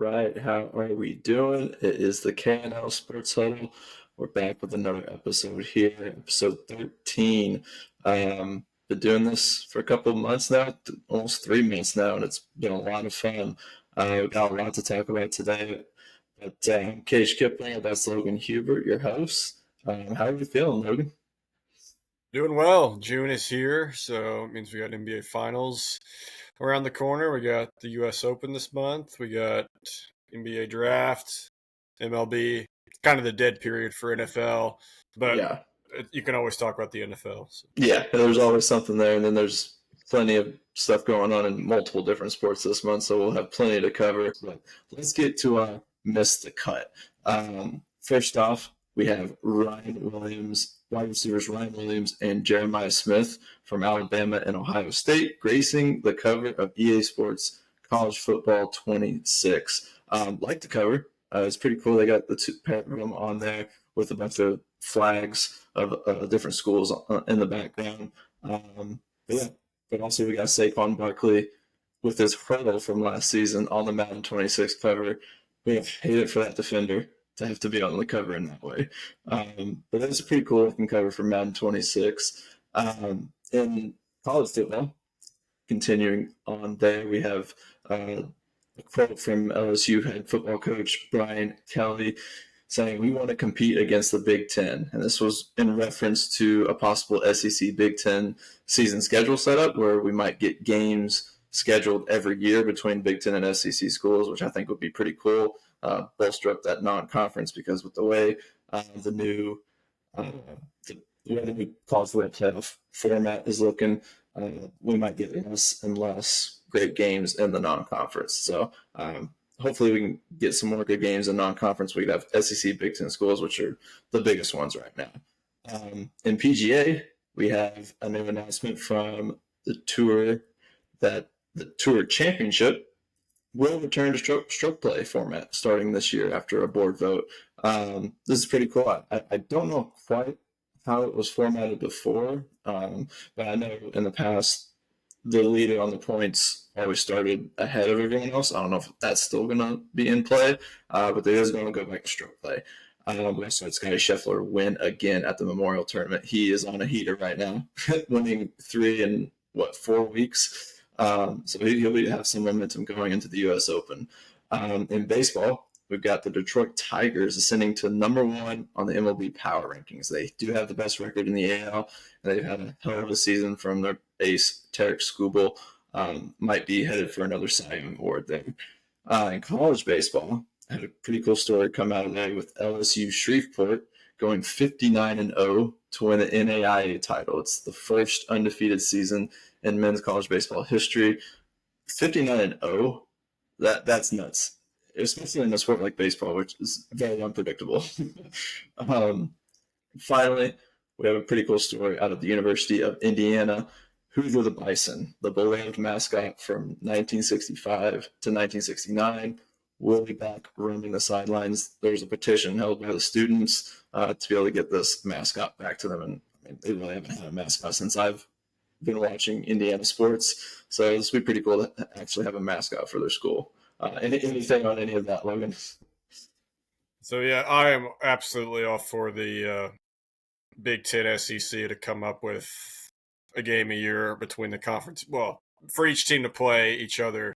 right, how are we doing? It is the KNL Sports Huddle. We're back with another episode here, episode 13. Been doing this for a couple of months now, almost 3 months now, and it's been a lot of fun. We've got a lot to talk about today. But I'm Cage Kipling, and that's Logan Hubert, your host. How are you feeling, Logan? Doing well. June is here, so it means we got NBA Finals around the corner. We got the U.S. Open this month. We got NBA Draft, MLB. Kind of the dead period for NFL, but Yeah. you can always talk about the NFL. So. Yeah, there's always something there, and then there's plenty of stuff going on in multiple different sports this month, so we'll have plenty to cover. But let's get to our Miss the Cut. First off, we have Ryan Williams, wide receivers Ryan Williams and Jeremiah Smith from Alabama and Ohio State, gracing the cover of EA Sports College Football 26. Like the cover. It's pretty cool. They got the two pair of them on there with a bunch of flags of different schools in the background. But also we got Saquon Barkley with his hurdle from last season on the Madden 26 cover. We hate it for that defender to have to be on the cover in that way. But that's a pretty cool looking cover for Madden 26. In college football, continuing on there, we have a quote from LSU head football coach Brian Kelly saying, "We want to compete against the Big Ten." And this was in reference to a possible SEC Big Ten season schedule setup where we might get games scheduled every year between Big Ten and SEC schools, which I think would be pretty cool. Bolster up that non-conference, because with the way the new college playoff format is looking, we might get less and less great games in the non-conference. So hopefully we can get some more good games in non-conference. We could have SEC Big Ten schools, which are the biggest ones right now. In PGA, we have a new announcement from the tour that the Tour Championship will return to stroke play format starting this year after a board vote. This is pretty cool. I don't know quite how it was formatted before, but I know in the past the leader on the points always started ahead of everyone else. I don't know if that's still going to be in play, but it is going to go back to stroke play. We also had Scotty Scheffler win again at the Memorial Tournament. He is on a heater right now, winning 3 in 4 weeks. So he'll have some momentum going into the U.S. Open. In baseball, we've got the Detroit Tigers ascending to number 1 on the MLB Power Rankings. They do have the best record in the AL, and they've had a hell of a season from their ace, Tarek Skubal. Might be headed for another Cy Young Award there. In college baseball, I had a pretty cool story come out of there with LSU Shreveport going 59-0 to win the NAIA title. It's the first undefeated season in men's college baseball history. 59-0, that's nuts, especially in a sport like baseball, which is very unpredictable. Finally, we have a pretty cool story out of the University of Indiana. Hoosier the Bison, the beloved mascot from 1965 to 1969, will be back roaming the sidelines. There's a petition held by the students to be able to get this mascot back to them. And I mean, they really haven't had a mascot since I've been watching Indiana sports. So this would be pretty cool to actually have a mascot for their school. Anything on any of that, Logan? So, yeah, I am absolutely all for the Big Ten SEC to come up with a game a year between the conference. Well, for each team to play each other.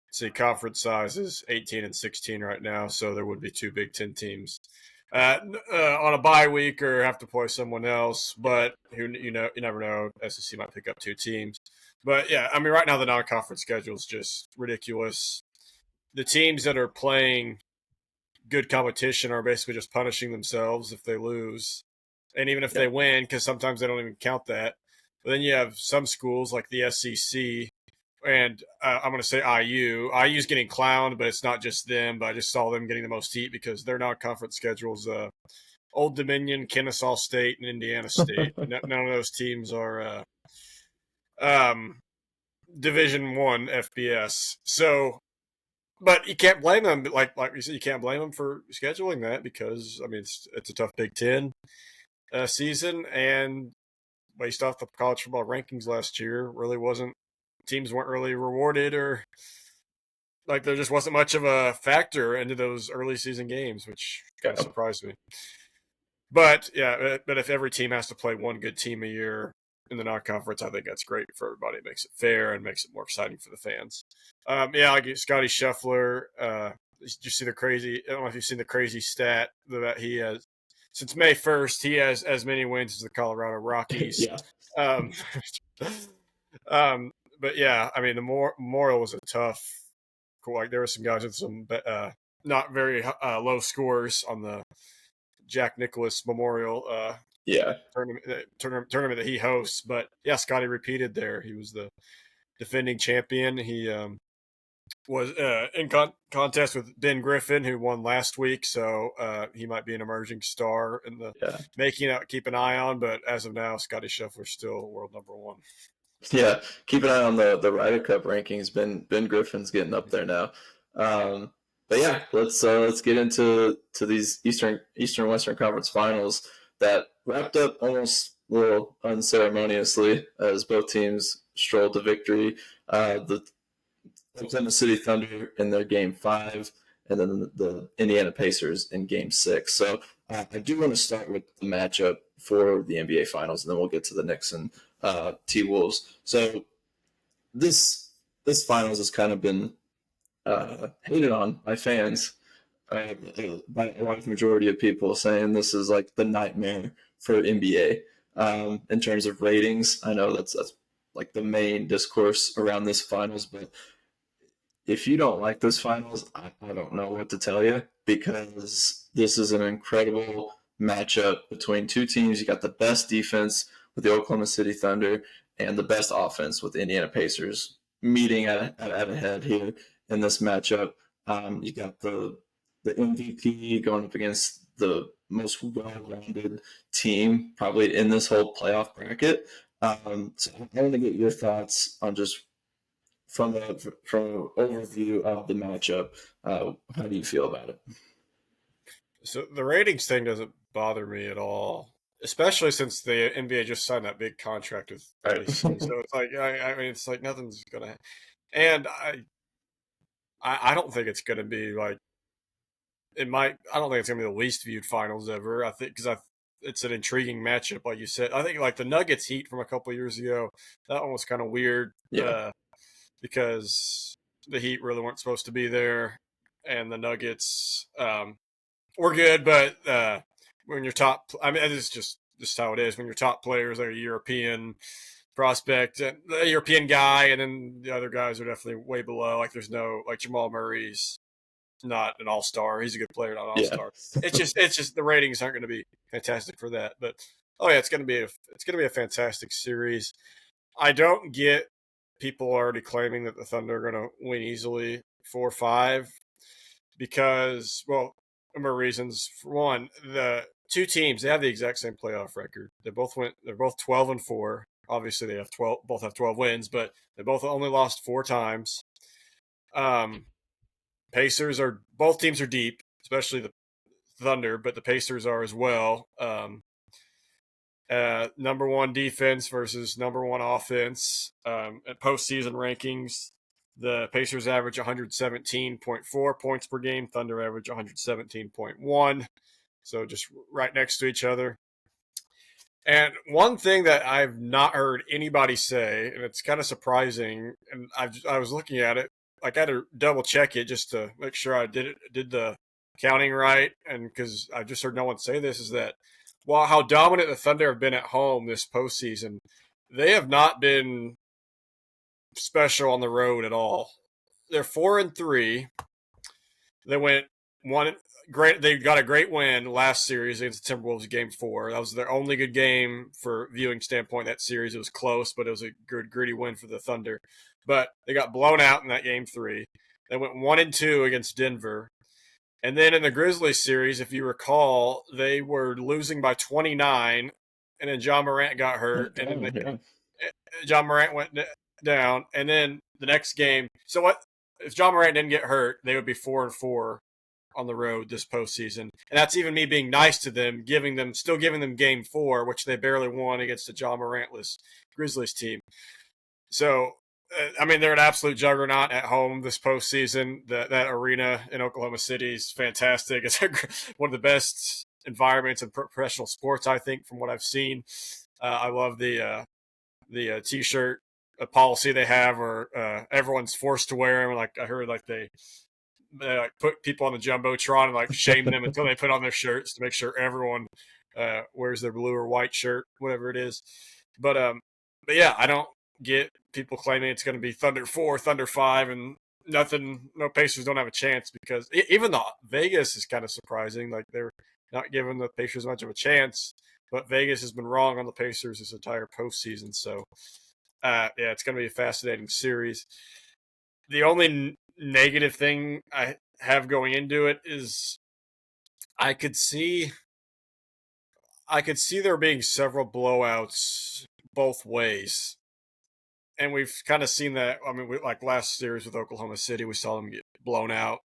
See, conference size is 18 and 16 right now, so there would be 2 Big Ten teams on a bye week or have to play someone else. But you never know. SEC might pick up 2 teams. But yeah, I mean, right now the non-conference schedule is just ridiculous. The teams that are playing good competition are basically just punishing themselves if they lose, and even if they win, because sometimes they don't even count that. But then you have some schools like the SEC. And I'm going to say IU. IU's getting clowned, but it's not just them. But I just saw them getting the most heat because their non-conference schedules, Old Dominion, Kennesaw State, and Indiana State. None of those teams are Division I FBS. So, but you can't blame them. Like you said, you can't blame them for scheduling that because, I mean, it's a tough Big Ten season. And based off the college football rankings last year, really wasn't. Teams weren't really rewarded or like there just wasn't much of a factor into those early season games, which kind of surprised me. But yeah, but if every team has to play one good team a year in the non-conference, I think that's great for everybody. It makes it fair and makes it more exciting for the fans. Yeah, like Scotty Scheffler. Did you see the crazy? I don't know if you've seen the crazy stat that he has. Since May 1st, he has as many wins as the Colorado Rockies. Yeah. Um, but yeah, I mean, the Memorial was a tough. Like there were some guys with some not very low scores on the Jack Nicklaus Memorial tournament that he hosts. But yeah, Scotty repeated there. He was the defending champion. He was in contest with Ben Griffin, who won last week. So he might be an emerging star in the making out. Keep an eye on. But as of now, Scotty Scheffler's still world number one. Yeah, keep an eye on the Ryder Cup rankings. Ben Griffin's getting up there now. But yeah, let's get into these Eastern Western Conference Finals that wrapped up almost a little unceremoniously as both teams strolled to victory. The Oklahoma City Thunder in their Game 5, and then the Indiana Pacers in Game 6. So I do want to start with the matchup for the NBA Finals, and then we'll get to the Knicks and T-Wolves. So this Finals has kind of been hated on by fans, by a large majority of people, saying this is like the nightmare for NBA in terms of ratings. I know that's like the main discourse around this Finals, but if you don't like this Finals, I don't know what to tell you, because this is an incredible matchup between two teams. You got the best defense with the Oklahoma City Thunder and the best offense with the Indiana Pacers meeting at a head here in this matchup. You got the MVP going up against the most well-rounded team probably in this whole playoff bracket. So I want to get your thoughts on just from an overview of the matchup. How do you feel about it? So the ratings thing doesn't bother me at all, especially since the NBA just signed that big contract with LEC. So it's like I mean, it's like nothing's gonna. And I don't think it's gonna be like it might. I don't think it's gonna be the least viewed finals ever. I think because it's an intriguing matchup, like you said. I think like the Nuggets Heat from a couple of years ago, that one was kind of weird. Yeah. Because the Heat really weren't supposed to be there, and the Nuggets were good, but when your top, I mean, it's just how it is. When your top players are a European prospect, a European guy, and then the other guys are definitely way below. Like there's no like Jamal Murray's not an all-star. He's a good player, not an all-star. Yeah. It's just the ratings aren't going to be fantastic for that. But oh yeah, it's going to be a fantastic series. I don't get people already claiming that the Thunder are going to win easily 4-5 because, well, a number of reasons. For one, the two teams, they have the exact same playoff record. They're both 12-4. Obviously, they both have 12 wins, but they both only lost 4 times. Both teams are deep, especially the Thunder, but the Pacers are as well. Number 1 defense versus number 1 offense. At postseason rankings, the Pacers average 117.4 points per game. Thunder average 117.1. So just right next to each other. And one thing that I've not heard anybody say, and it's kind of surprising, and I was looking at it, like I had to double check it just to make sure I did the counting right, and because I just heard no one say this, is that while how dominant the Thunder have been at home this postseason, they have not been special on the road at all. They're 4-3. They went they got a great win last series against the Timberwolves, Game 4. That was their only good game for viewing standpoint. That series, it was close, but it was a good gritty win for the Thunder. But they got blown out in that Game 3. They went 1-2 against Denver. And then in the Grizzlies series, if you recall, they were losing by 29, and then John Morant got hurt, and then John Morant went down. And then the next game, so what? If John Morant didn't get hurt, they would be 4-4 on the road this postseason. And that's even me being nice to them, still giving them Game 4, which they barely won against the John Morantless Grizzlies team. So I mean, they're an absolute juggernaut at home this postseason. That arena in Oklahoma City is fantastic. It's one of the best environments in professional sports, I think, from what I've seen. I love the t-shirt policy they have, where everyone's forced to wear them. Like I heard, like they like put people on the jumbotron and like shame them until they put on their shirts to make sure everyone wears their blue or white shirt, whatever it is. But um, but yeah, I don't get people claiming it's going to be Thunder 4, Thunder 5, and nothing. No, Pacers don't have a chance, because even though Vegas is kind of surprising, like they're not giving the Pacers much of a chance. But Vegas has been wrong on the Pacers this entire postseason, so yeah, it's going to be a fascinating series. The only negative thing I have going into it is I could see I could see there being several blowouts both ways. And we've kind of seen that. I mean, like last series with Oklahoma City, we saw them get blown out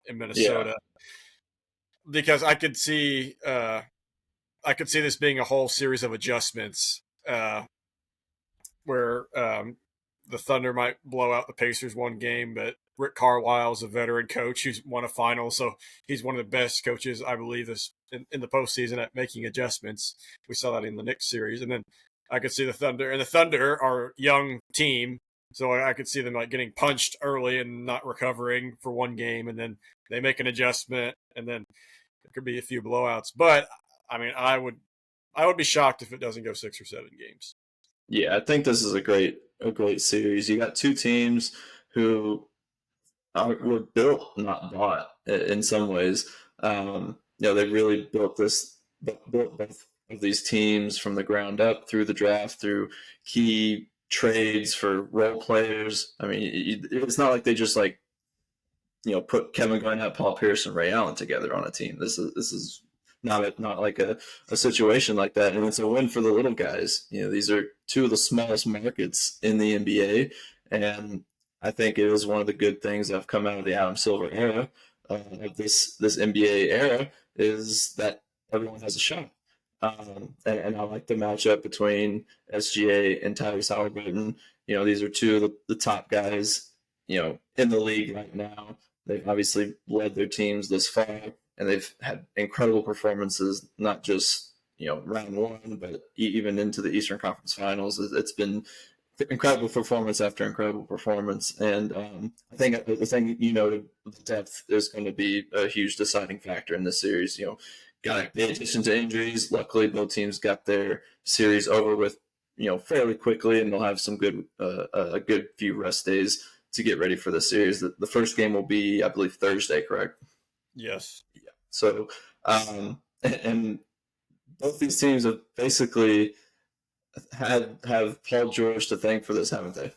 in Yeah, Minnesota, because I could see this being a whole series of adjustments, where the Thunder might blow out the Pacers one game, but Rick Carlisle's a veteran coach who's won a final, so he's one of the best coaches, I believe, this in the postseason at making adjustments. We saw that in the Knicks series, and then I could see the Thunder, and the Thunder are a young team, so I could see them like getting punched early and not recovering for one game, and then they make an adjustment, and then there could be a few blowouts. But I mean, I would be shocked if it doesn't go 6 or 7 games. yeah. I think this is a great series. You got two teams who were built, not bought, in some ways. They really built both of these teams from the ground up through the draft, through key trades for role players. I mean, it's not like they just like put Kevin Garnett, Paul Pierce, and Ray Allen together on a team. This is not like a situation like that, and it's a win for the little guys. These are two of the smallest markets in the NBA, and I think it was one of the good things that have come out of the Adam Silver era, of this NBA era, is that everyone has a shot. And I like the matchup between SGA and Tyrese Halliburton. These are two of the top guys, in the league right now. They've obviously led their teams this far, and they've had incredible performances, not just round one, but even into the Eastern Conference Finals. It's been incredible performance after incredible performance, and I think the thing the depth is going to be a huge deciding factor in this series. Got in addition to injuries, luckily both teams got their series over with fairly quickly, and they'll have some good a good few rest days to get ready for the series. The first game will be, I believe, Thursday, correct? Yes. Yeah. So, and both these teams have basically have Paul George to thank for this, haven't they?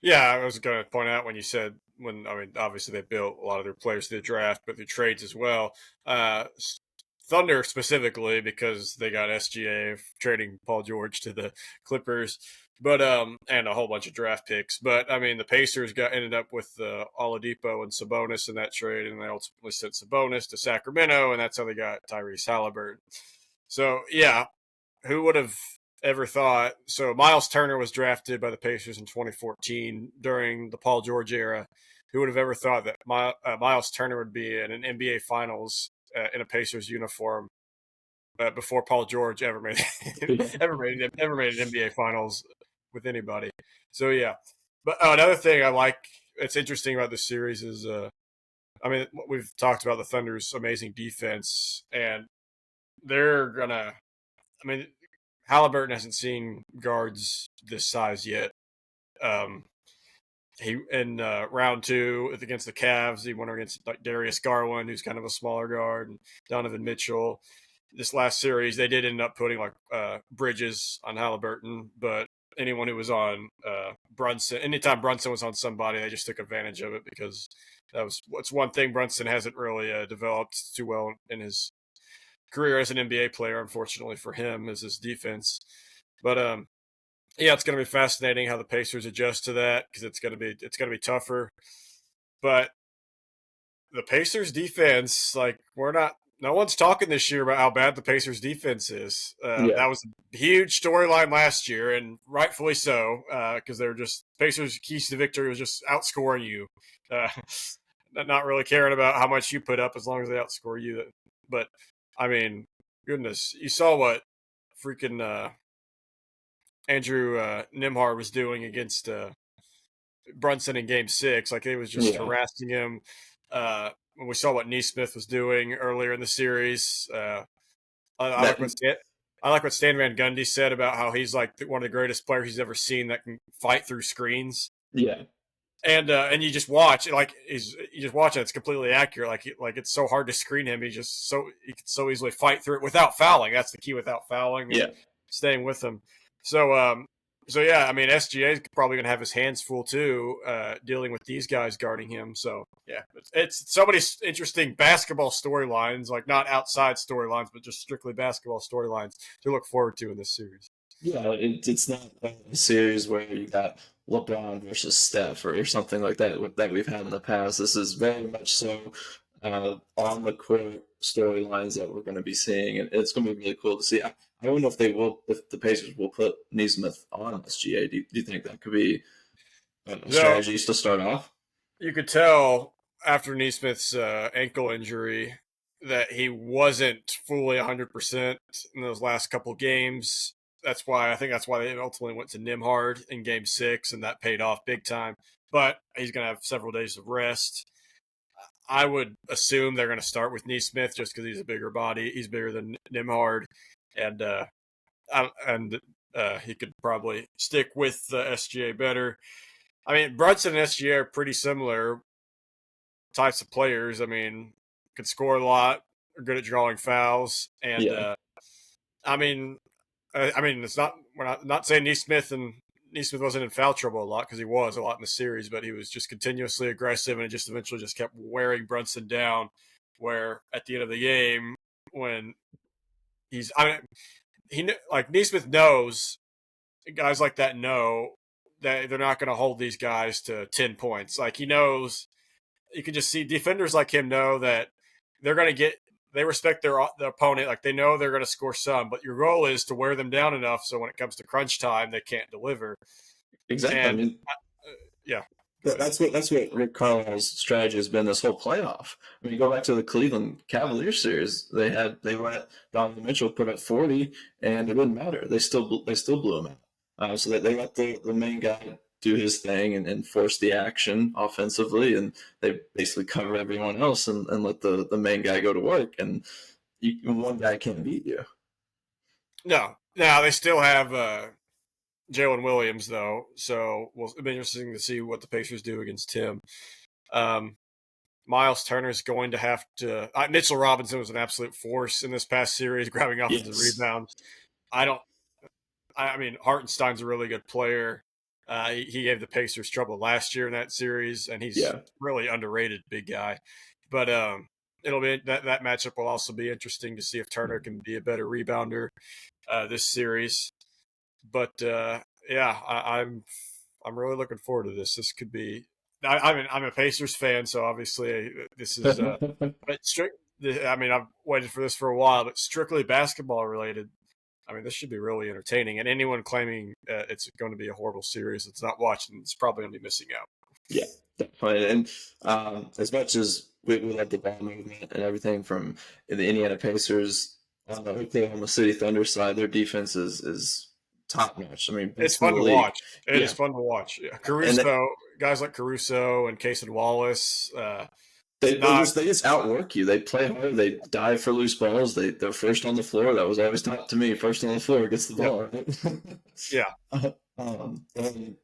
Yeah, I was going to point out when you said, I mean, obviously they built a lot of their players through the draft, but through trades as well. Thunder specifically, because they got SGA trading Paul George to the Clippers, but and a whole bunch of draft picks. But I mean, the Pacers ended up with Oladipo and Sabonis in that trade, and they ultimately sent Sabonis to Sacramento, and that's how they got Tyrese Halliburton. So yeah, who would have ever thought? So Miles Turner was drafted by the Pacers in 2014 during the Paul George era. Who would have ever thought that Miles Turner would be in an NBA Finals in a Pacers uniform before Paul George ever made ever made an NBA Finals with anybody? So yeah, but another thing I like, it's interesting about this series is, I mean, we've talked about the Thunder's amazing defense, and they're gonna. I mean, Halliburton hasn't seen guards this size yet. Um, he in round two against the Cavs, he went against like Darius Garland, who's kind of a smaller guard, and Donovan Mitchell. This last series, they did end up putting like Bridges on Halliburton, but anyone who was on Brunson, anytime Brunson was on somebody, they just took advantage of it, because what's one thing Brunson hasn't really developed too well in his career as an NBA player, unfortunately for him, is his defense. But yeah, it's going to be fascinating how the Pacers adjust to that, because it's going to be tougher. But the Pacers defense, like, we're not no one's talking this year about how bad the Pacers defense is. Yeah, That was a huge storyline last year, and rightfully so, because they're just Pacers' keys to victory was just outscoring you, uh, not really caring about how much you put up as long as they outscore you. But I mean, goodness, you saw what freaking Andrew Nimhard was doing against Brunson in Game 6. Like, they was just yeah. harassing him. When we saw what Neesmith was doing earlier in the series, I That like what Stan Van Gundy said about how he's like one of the greatest players he's ever seen that can fight through screens. yeah, And you just watch like you just watch it. It's completely accurate. Like it's so hard to screen him. He can so easily fight through it without fouling. That's the key, without fouling and yeah. staying with him. So so yeah, I mean SGA is probably going to have his hands full too, dealing with these guys guarding him. So yeah, it's so many interesting basketball storylines, like not outside storylines, but just strictly basketball storylines to look forward to in this series. Yeah, it's not a series where you got LeBron versus Steph or something like that we've had in the past. This is very much so on the court storylines that we're going to be seeing, and it's going to be really cool to see. I don't know if the Pacers will put Neesmith on SGA. Do you think that could be a So strategy to start off? you could tell after Neesmith's ankle injury that he wasn't fully 100% in those last couple games. That's why they ultimately went to Nimhard in Game 6, and that paid off big time. But he's going to have several days of rest. I would assume they're going to start with Neesmith just because he's a bigger body. He's bigger than Nimhard, and he could probably stick with SGA better. I mean, Brunson and SGA are pretty similar types of players. I mean, could score a lot, are good at drawing fouls, and Yeah, I mean, it's not we're not saying Neesmith wasn't in foul trouble a lot, because he was a lot in the series, but he was just continuously aggressive, and it just eventually just kept wearing Brunson down. Where at the end of the game, when I mean, like Neesmith knows, guys like that know that they're not going to hold these guys to 10 points. Like, he knows, you can just see defenders like him know that they're going to they respect the opponent. Like, they know they're going to score some, but your goal is to wear them down enough so when it comes to crunch time, they can't deliver. exactly. I And mean, yeah, go ahead. that's what Rick Carlisle's strategy has been this whole playoff. I mean, go back to the Cleveland Cavaliers series. They let Donovan Mitchell put up 40, and it didn't matter. They still blew him out. So they let the main guy do his thing and force the action offensively, and they basically cover everyone else and let the main guy go to work. And one guy can't beat you. No, now they still have Jalen Williams though, so it'll be interesting to see what the Pacers do against him. Um, Miles Turner's going to have to. Mitchell Robinson was an absolute force in this past series, grabbing offensive Yes. rebounds. I don't. I mean, Hartenstein's a really good player. He gave the Pacers trouble last year in that series, and he's Yeah. really underrated, big guy. But it'll be that matchup will also be interesting to see if Turner can be a better rebounder this series. But yeah, I'm really looking forward to this. This could be. I'm a Pacers fan, so obviously this is. But strict. I mean, I've waited for this for a while, but strictly basketball related. I mean, this should be really entertaining. And anyone claiming it's going to be a horrible series that's not watching, it's probably going to be missing out. Yeah, definitely. And as much as we love the ball movement and everything from the Indiana Pacers on the Oklahoma City Thunder side, their defense is top notch. I mean, It's best in fun the to league. watch. It is Yeah, fun to watch. Yeah. and Guys like Caruso and Casey Wallace, they not just outwork you. They play hard. They dive for loose balls. They're first on the floor. That was always taught to me. First on the floor gets the yep, ball. Right? yeah. And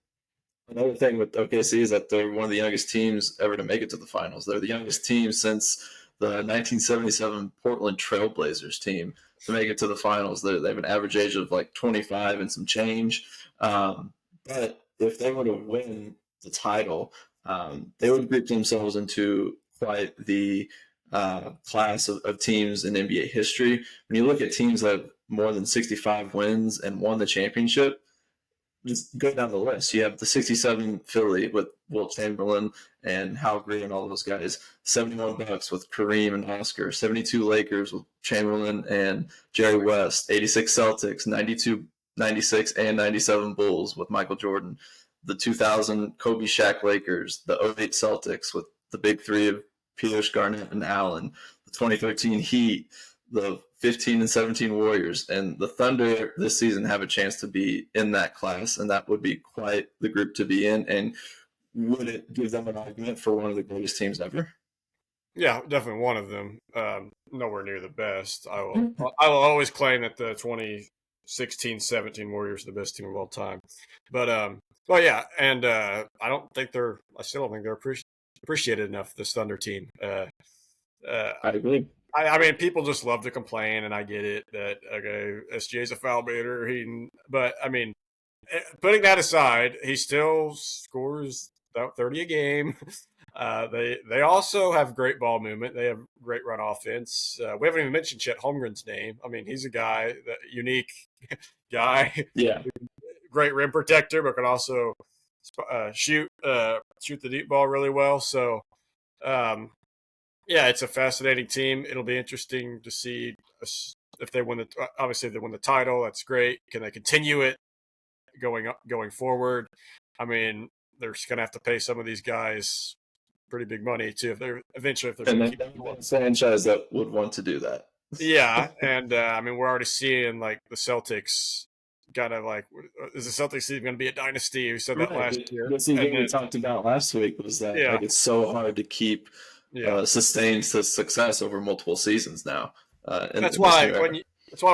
another thing with OKC is that they're one of the youngest teams ever to make it to the finals. They're the youngest team since the 1977 Portland Trailblazers team to make it to the finals. They have an average age of like 25 and some change. But if they were to win the title, they would group themselves into quite the class of teams in NBA history. When you look at teams that have more than 65 wins and won the championship, just go down the list. You have the 67 Philly with Wilt Chamberlain and Hal Green and all those guys. 71 Bucks with Kareem and Oscar. 72 Lakers with Chamberlain and Jerry West. 86 Celtics. 92, 96, and 97 Bulls with Michael Jordan. The 2000 Kobe Shaq Lakers. The '08 Celtics with the big three of Pierce, Garnett, and Allen. The 2013 Heat. The 15 and 17 Warriors, and the Thunder this season have a chance to be in that class, and that would be quite the group to be in. And would it give them an argument for one of the greatest teams ever? Yeah, definitely one of them. Nowhere near the best. I will always claim that the 2016-17 Warriors are the best team of all time. But yeah, and I still don't think they're appreciated enough. This Thunder team. I agree. I mean, people just love to complain, and I get it that okay, SGA's a foul baiter. But I mean, putting that aside, he still scores about 30 a game. They also have great ball movement. They have great run offense. We haven't even mentioned Chet Holmgren's name. I mean, he's a guy, that unique guy. Yeah. Great rim protector, but can also shoot the deep ball really well. So. Yeah, it's a fascinating team. It'll be interesting to see if they win obviously if they win the title. That's great. Can they continue it going forward? I mean, they're just going to have to pay some of these guys pretty big money too if they're going to keep one franchise that would want to do that. Yeah, and I mean, we're already seeing like the Celtics. Gotta is the Celtics even going to be a dynasty? We said that last year. That's the thing we talked about last week was that it's so hard to keep sustained success over multiple seasons now. That's why when you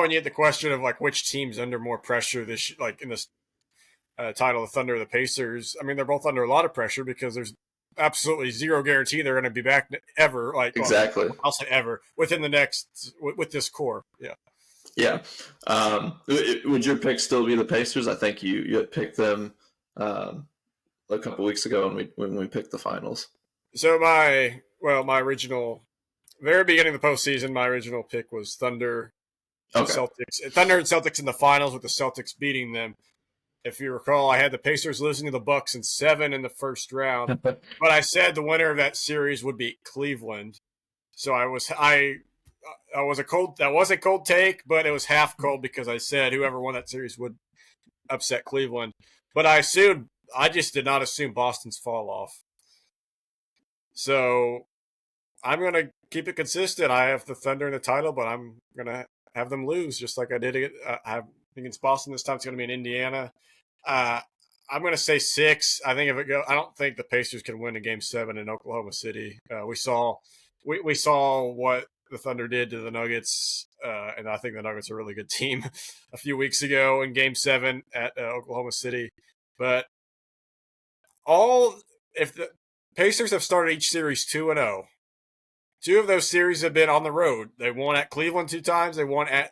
get the question of like which team's under more pressure in this title, the Thunder or the Pacers. I mean, they're both under a lot of pressure because there's absolutely zero guarantee they're going to be back ever. Exactly. I'll say ever within the next with this core. Yeah. Yeah. Would your pick still be the Pacers? I think you had picked them a couple weeks ago when we picked the finals. So my original, very beginning of the postseason, my original pick was Thunder and Celtics. Thunder and Celtics in the finals with the Celtics beating them. If you recall, I had the Pacers losing to the Bucks in 7 in the first round, but I said the winner of that series would be Cleveland. So that was a cold take, but it was half cold because I said whoever won that series would upset Cleveland. But I just did not assume Boston's fall off. So I'm going to keep it consistent. I have the Thunder in the title, but I'm going to have them lose just like I did against Boston. This time it's going to be in Indiana. I'm going to say 6. I don't think the Pacers can win a Game 7 in Oklahoma City. We saw what the Thunder did to the Nuggets, and I think the Nuggets are a really good team a few weeks ago in Game 7 at Oklahoma City. But if the Pacers have started each series 2-0. 2 of those series have been on the road. They won at Cleveland 2 times. They won at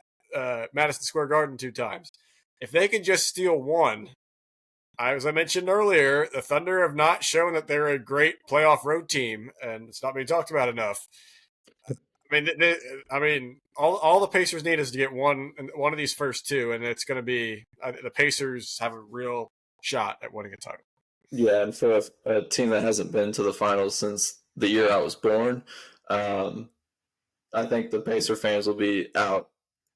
Madison Square Garden 2 times. If they can just steal one, as I mentioned earlier, the Thunder have not shown that they're a great playoff road team, and it's not being talked about enough. I mean, all the Pacers need is to get one of these first 2, and it's going to be the Pacers have a real shot at winning a title. Yeah, and for a team that hasn't been to the finals since the year I was born, I think the Pacer fans will be out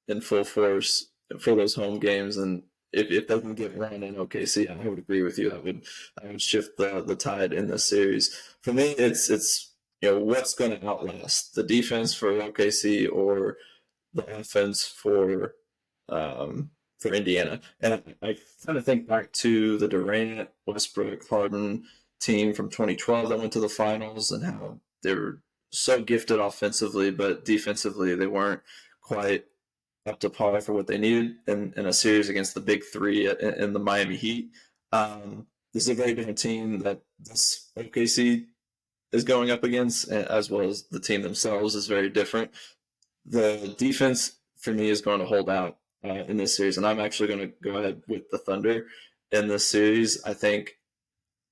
in full force for those home games. And if they can get one in OKC, I would agree with you. I would shift the tide in this series. For me, it's what's going to outlast the defense for OKC or the offense for Indiana. And I kind of think back to the Durant, Westbrook, Harden team from 2012 that went to the finals and how they were so gifted offensively, but defensively they weren't quite up to par for what they needed in a series against the big 3 in the Miami Heat. This is a very different team that this OKC is going up against, as well as the team themselves is very different. The defense for me is going to hold out in this series, and I'm actually going to go ahead with the Thunder in this series. I think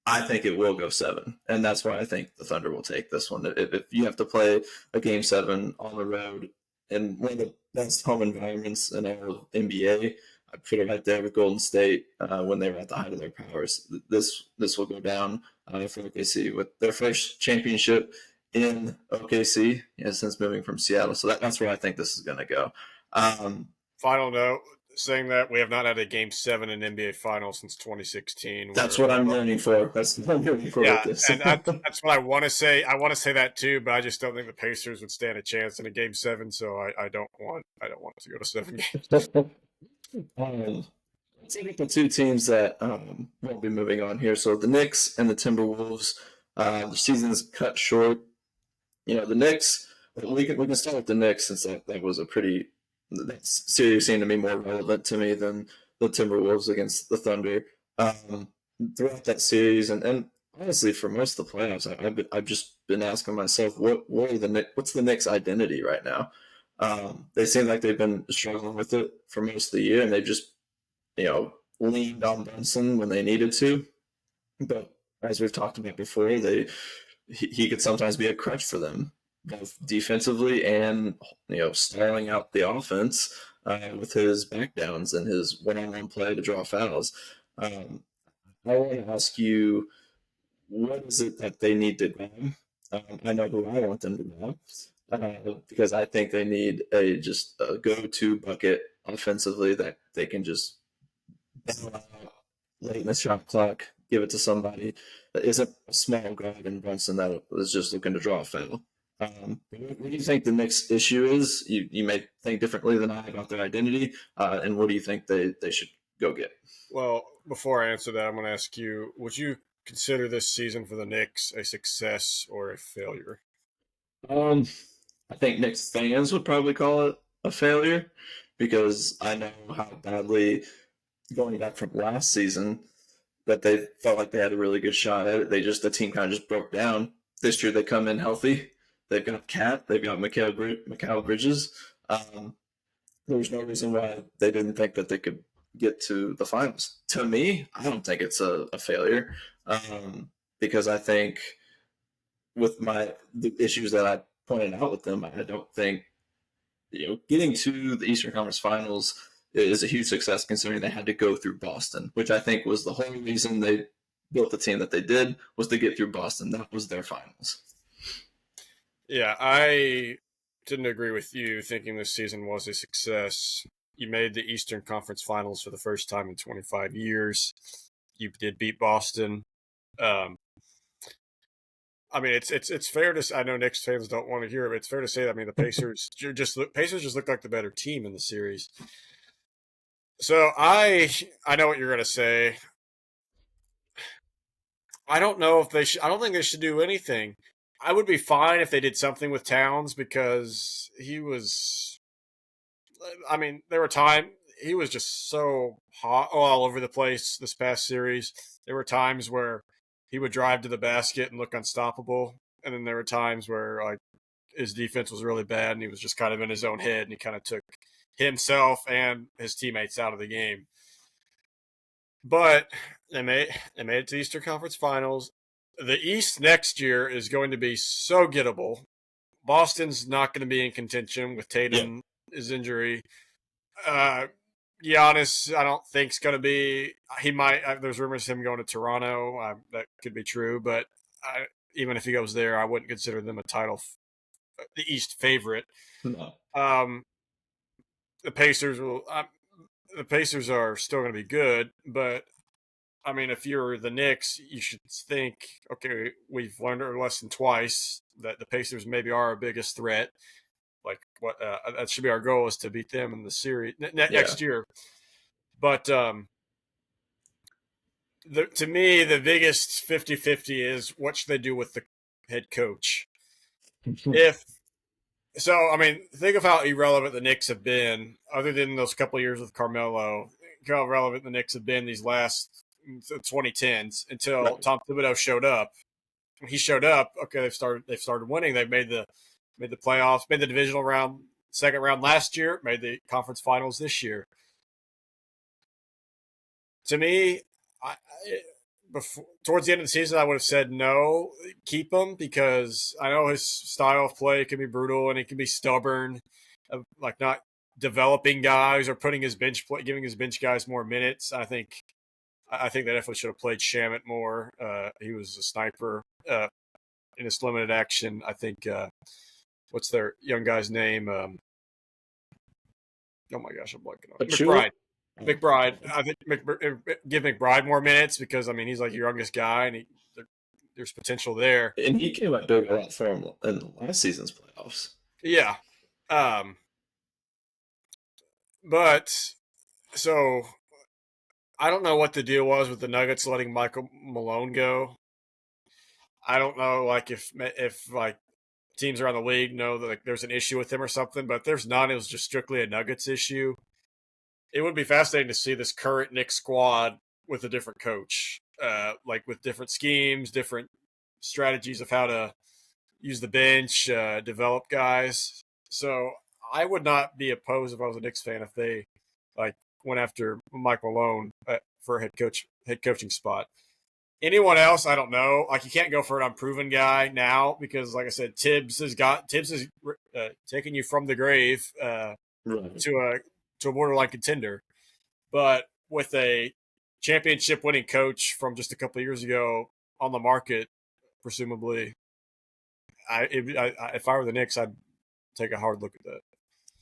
it will go 7, and that's why I think the Thunder will take this one. If you have to play a Game 7 on the road in one of the best home environments in all of NBA, I put it right there with Golden State when they were at the height of their powers. This will go down for OKC with their first championship in OKC, since moving from Seattle. So that's where I think this is going to go. Final note, saying that we have not had a Game 7 in NBA Finals since 2016. That's what I'm yearning for. That's what I'm yearning for with this. And that's what I want to say. I want to say that too, but I just don't think the Pacers would stand a chance in a Game 7. So I don't want it to go to 7 games. Let's look at the two teams that won't be moving on here. So the Knicks and the Timberwolves. The season is cut short. The Knicks. We can start with the Knicks since that was a pretty. That series seemed to be more relevant to me than the Timberwolves against the Thunder. Throughout that series, and honestly, for most of the playoffs, I've just been asking myself, what's the Knicks' identity right now? They seem like they've been struggling with it for most of the year, and they've just, leaned on Brunson when they needed to. But as we've talked about before, he could sometimes be a crutch for them, both defensively and stalling out the offense with his backdowns and his one-on-one play to draw fouls. I want to ask you, what is it that they need to grab? I know who I want them to grab because I think they need just a go-to bucket offensively that they can just bail out late in the shot clock, give it to somebody that isn't a small guard in Brunson that is just looking to draw a foul. What do you think the next issue is? You may think differently than I about their identity, and what do you think they should go get? Well, before I answer that, I'm going to ask you, would you consider this season for the Knicks a success or a failure? I think Knicks fans would probably call it a failure because I know how badly, going back from last season, that they felt like they had a really good shot at it. The team kind of just broke down. This year they come in healthy. They've got Cat. They've got Mikal Bridges. There's no reason why they didn't think that they could get to the finals. To me, I don't think it's a failure because I think with the issues that I pointed out with them, I don't think getting to the Eastern Conference Finals is a huge success considering they had to go through Boston, which I think was the whole reason they built the team that they did, was to get through Boston. That was their finals. Yeah, I didn't agree with you thinking this season was a success. You made the Eastern Conference Finals for the first time in 25 years. You did beat Boston. I mean, it's fair to. I know Knicks fans don't want to hear it, but it's fair to say that. I mean, the Pacers just look like the better team in the series. So I know what you're going to say. I don't know if they should. I don't think they should do anything. I would be fine if they did something with Towns because he was. I mean, there were times he was just so hot all over the place this past series. There were times where he would drive to the basket and look unstoppable, and then there were times where his defense was really bad and he was just kind of in his own head and he kind of took himself and his teammates out of the game. But they made it to the Eastern Conference Finals. The East next year is going to be so gettable. Boston's not going to be in contention with Tatum, his injury. Giannis, I don't think is going to be. He might. There's rumors of him going to Toronto. That could be true, but even if he goes there, I wouldn't consider them the East favorite. No. The Pacers will. The Pacers are still going to be good, but I mean, if you're the Knicks, you should think, okay, we've learned our lesson twice that the Pacers maybe are our biggest threat. Like that should be our goal, is to beat them in the series next year. But to me, the biggest 50-50 is what should they do with the head coach? I mean, think of how irrelevant the Knicks have been, other than those couple of years with Carmelo. How relevant the Knicks have been these last 2010s until Tom Thibodeau showed up. When he showed up, okay, they've started winning. They've made the playoffs, made the divisional round, second round last year, made the conference finals this year. To me, towards the end of the season, I would have said no, keep him, because I know his style of play can be brutal and he can be stubborn, not developing guys or putting his giving his bench guys more minutes. I think they definitely should have played Shamit more. He was a sniper in his limited action. I think what's their young guy's name? Oh my gosh, I'm blanking on McBride. McBride. I think give McBride more minutes because he's like your youngest guy, and there's potential there. And he came out doing a lot for him in last season's playoffs. Yeah. But so I don't know what the deal was with the Nuggets letting Michael Malone go. I don't know, like if like teams around the league know that like there's an issue with him or something, but if there's none, it was just strictly a Nuggets issue. It would be fascinating to see this current Knicks squad with a different coach, like with different schemes, different strategies of how to use the bench, develop guys. So I would not be opposed if I was a Knicks fan if they like went after Mike Malone for a head coaching spot. Anyone else, I don't know. Like you can't go for an unproven guy now because, like I said, Tibbs is taking you from the grave Right. to a borderline contender. But with a championship winning coach from just a couple of years ago on the market, presumably, if I were the Knicks, I'd take a hard look at that.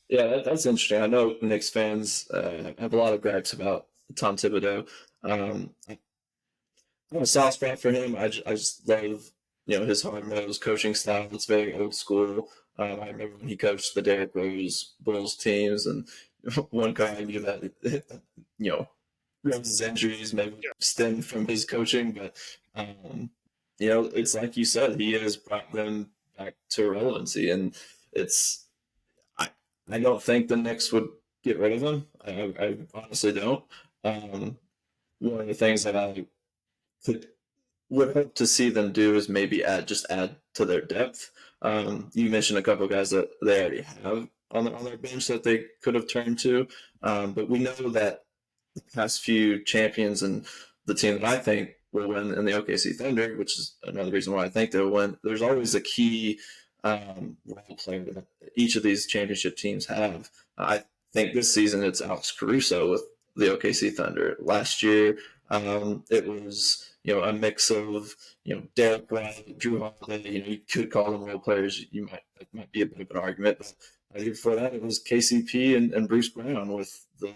Yeah, that's interesting. I know Knicks fans have a lot of gripes about Tom Thibodeau. I have a soft spot for him. I just love his hard nosed coaching style. It's very old school. I remember when he coached the Derrick Rose Bulls teams, and one could argue that Rose's injuries maybe stem from his coaching, but it's like you said, he has brought them back to relevancy, and it's I don't think the Knicks would get rid of him. I honestly don't. One of the things that I could would hope to see them do is maybe add to their depth. You mentioned a couple of guys that they already have on their bench that they could have turned to, but we know that the past few champions and the team that I think will win in the OKC Thunder, which is another reason why I think they'll win. There's always a key role player that each of these championship teams have. I think this season it's Alex Caruso with the OKC Thunder. Last year, it was a mix of Derek White, Drew Holiday. You could call them role players. It might be a bit of an argument, but before that, it was KCP and Bruce Brown with the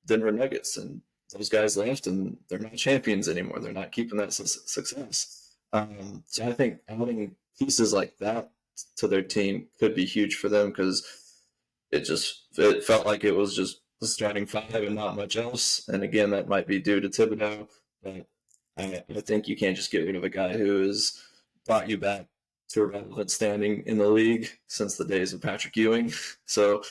Denver Nuggets, and those guys left, and they're not champions anymore. They're not keeping that success. So I think adding pieces like that to their team could be huge for them because it felt like it was just the starting five and not much else. And again, that might be due to Thibodeau, but I think you can't just get rid of a guy who has brought you back to a relevant standing in the league since the days of Patrick Ewing. So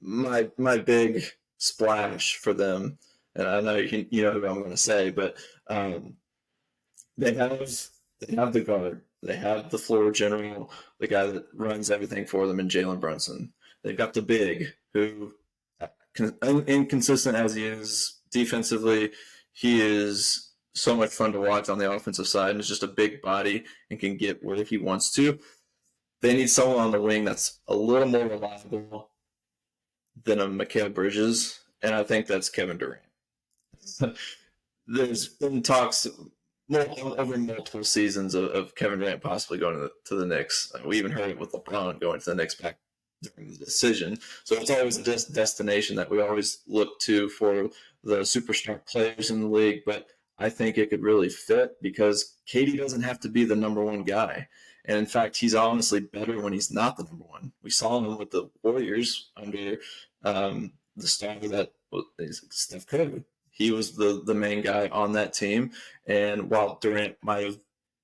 my big splash for them, and I know you know who I'm going to say, but they have the guard, they have the floor general, the guy that runs everything for them in Jalen Brunson. They've got the big who, inconsistent as he is defensively, he is so much fun to watch on the offensive side, and is just a big body and can get where he wants to. They need someone on the wing that's a little more reliable than a Mikal Bridges, and I think that's Kevin Durant. There's been talks over multiple seasons of Kevin Durant possibly going to the Knicks. We even heard it with LeBron going to the Knicks back during the decision. So it's always a destination that we always look to for the superstar players in the league, but I think it could really fit because KD doesn't have to be the number one guy. And in fact, he's honestly better when he's not the number one. We saw him with the Warriors under the star that was Steph Curry. He was the main guy on that team. And while Durant might have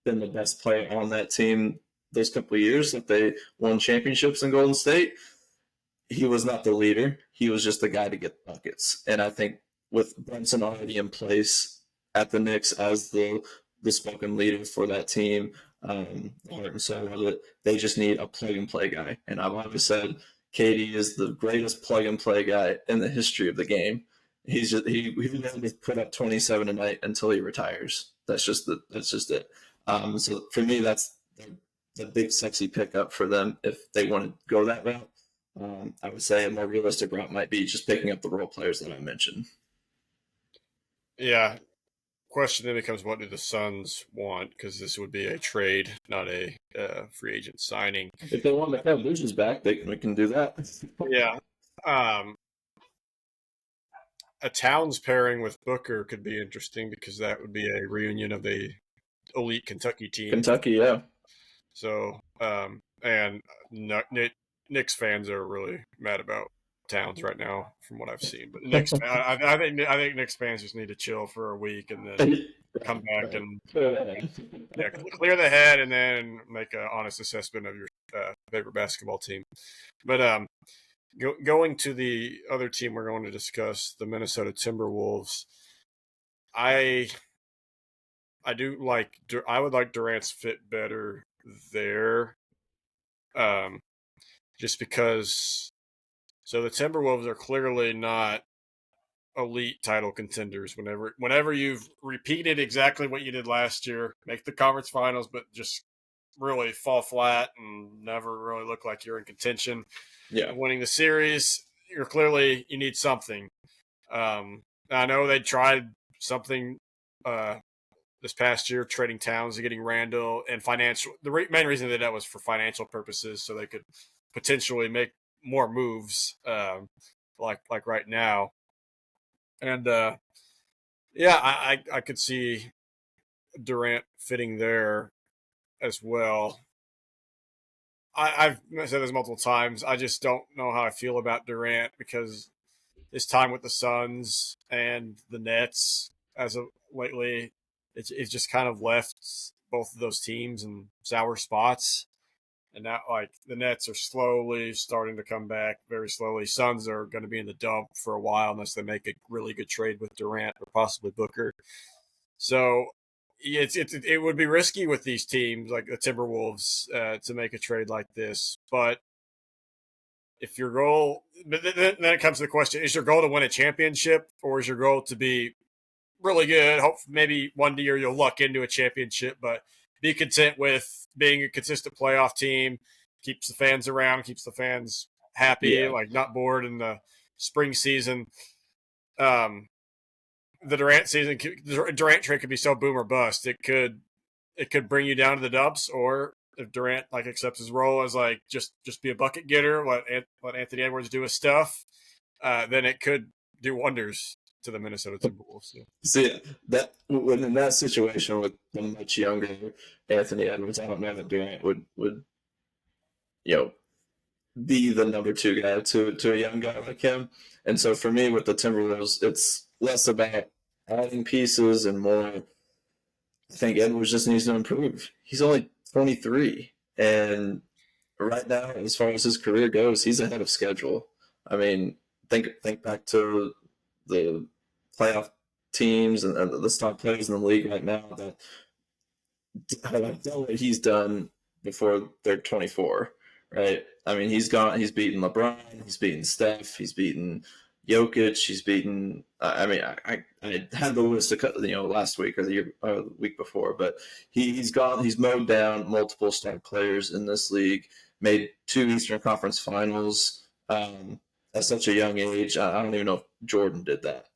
been the best player on that team those couple of years that they won championships in Golden State, he was not the leader. He was just the guy to get buckets. And I think with Brunson already in place at the Knicks as the spoken leader for that team, heart and soul of it, they just need a plug-and-play guy. And I've always said KD is the greatest plug-and-play guy in the history of the game. He will put up 27 a night until he retires. That's just it. So for me, that's the big sexy pickup for them if they want to go that route. I would say a more realistic route might be just picking up the role players that I mentioned. Yeah. Question then becomes, what do the Suns want? Because this would be a trade, not a free agent signing. If they want to have Lucius back, we can do that. Yeah. Um, a Towns pairing with Booker could be interesting because that would be a reunion of the elite Kentucky team. Kentucky, yeah. So, and Knicks fans are really mad about Towns right now, from what I've seen. But I think Knicks fans just need to chill for a week and then come back and clear the head and then make an honest assessment of your favorite basketball team. But going to the other team we're going to discuss, the Minnesota Timberwolves. I would like Durant's fit better there, just because. So the Timberwolves are clearly not elite title contenders. Whenever you've repeated exactly what you did last year, make the conference finals, but just really fall flat and never really look like you're in contention. Yeah, of winning the series, you need something. I know they tried something this past year, trading Towns and getting Randall, and financial. The main reason they did that was for financial purposes, so they could potentially make more moves, like right now. And yeah, I could see Durant fitting there as well. I've said this multiple times. I just don't know how I feel about Durant because his time with the Suns and the Nets as of lately, it's just kind of left both of those teams in sour spots. And now, like, the Nets are slowly starting to come back, very slowly. Suns are going to be in the dump for a while unless they make a really good trade with Durant or possibly Booker. So it would be risky with these teams like the Timberwolves to make a trade like this. But if your goal, then it comes to the question: is your goal to win a championship, or is your goal to be really good? Hope maybe one year you'll luck into a championship, but be content with being a consistent playoff team. Keeps the fans around, keeps the fans happy, like not bored in the spring season. The Durant trade could be so boom or bust. It could bring you down to the dumps, or if Durant like accepts his role as like just be a bucket getter, let Anthony Edwards do his stuff, then it could do wonders to the Minnesota Timberwolves. Yeah. See that when in that situation with a much younger Anthony Edwards, I don't know that Durant would be the number two guy to a young guy like him. And so for me with the Timberwolves, it's less about adding pieces and more. I think Edwards just needs to improve. He's only 23, and right now, as far as his career goes, he's ahead of schedule. I mean, think back to the playoff teams and the top players in the league right now that have done what he's done before they're 24, right? I mean, he's beaten LeBron, he's beaten Steph, he's beaten Jokic, he's beaten. I mean, I had the list last week or the week before, but he's mowed down multiple star players in this league, made 2 Eastern Conference Finals at such a young age. I don't even know if Jordan did that,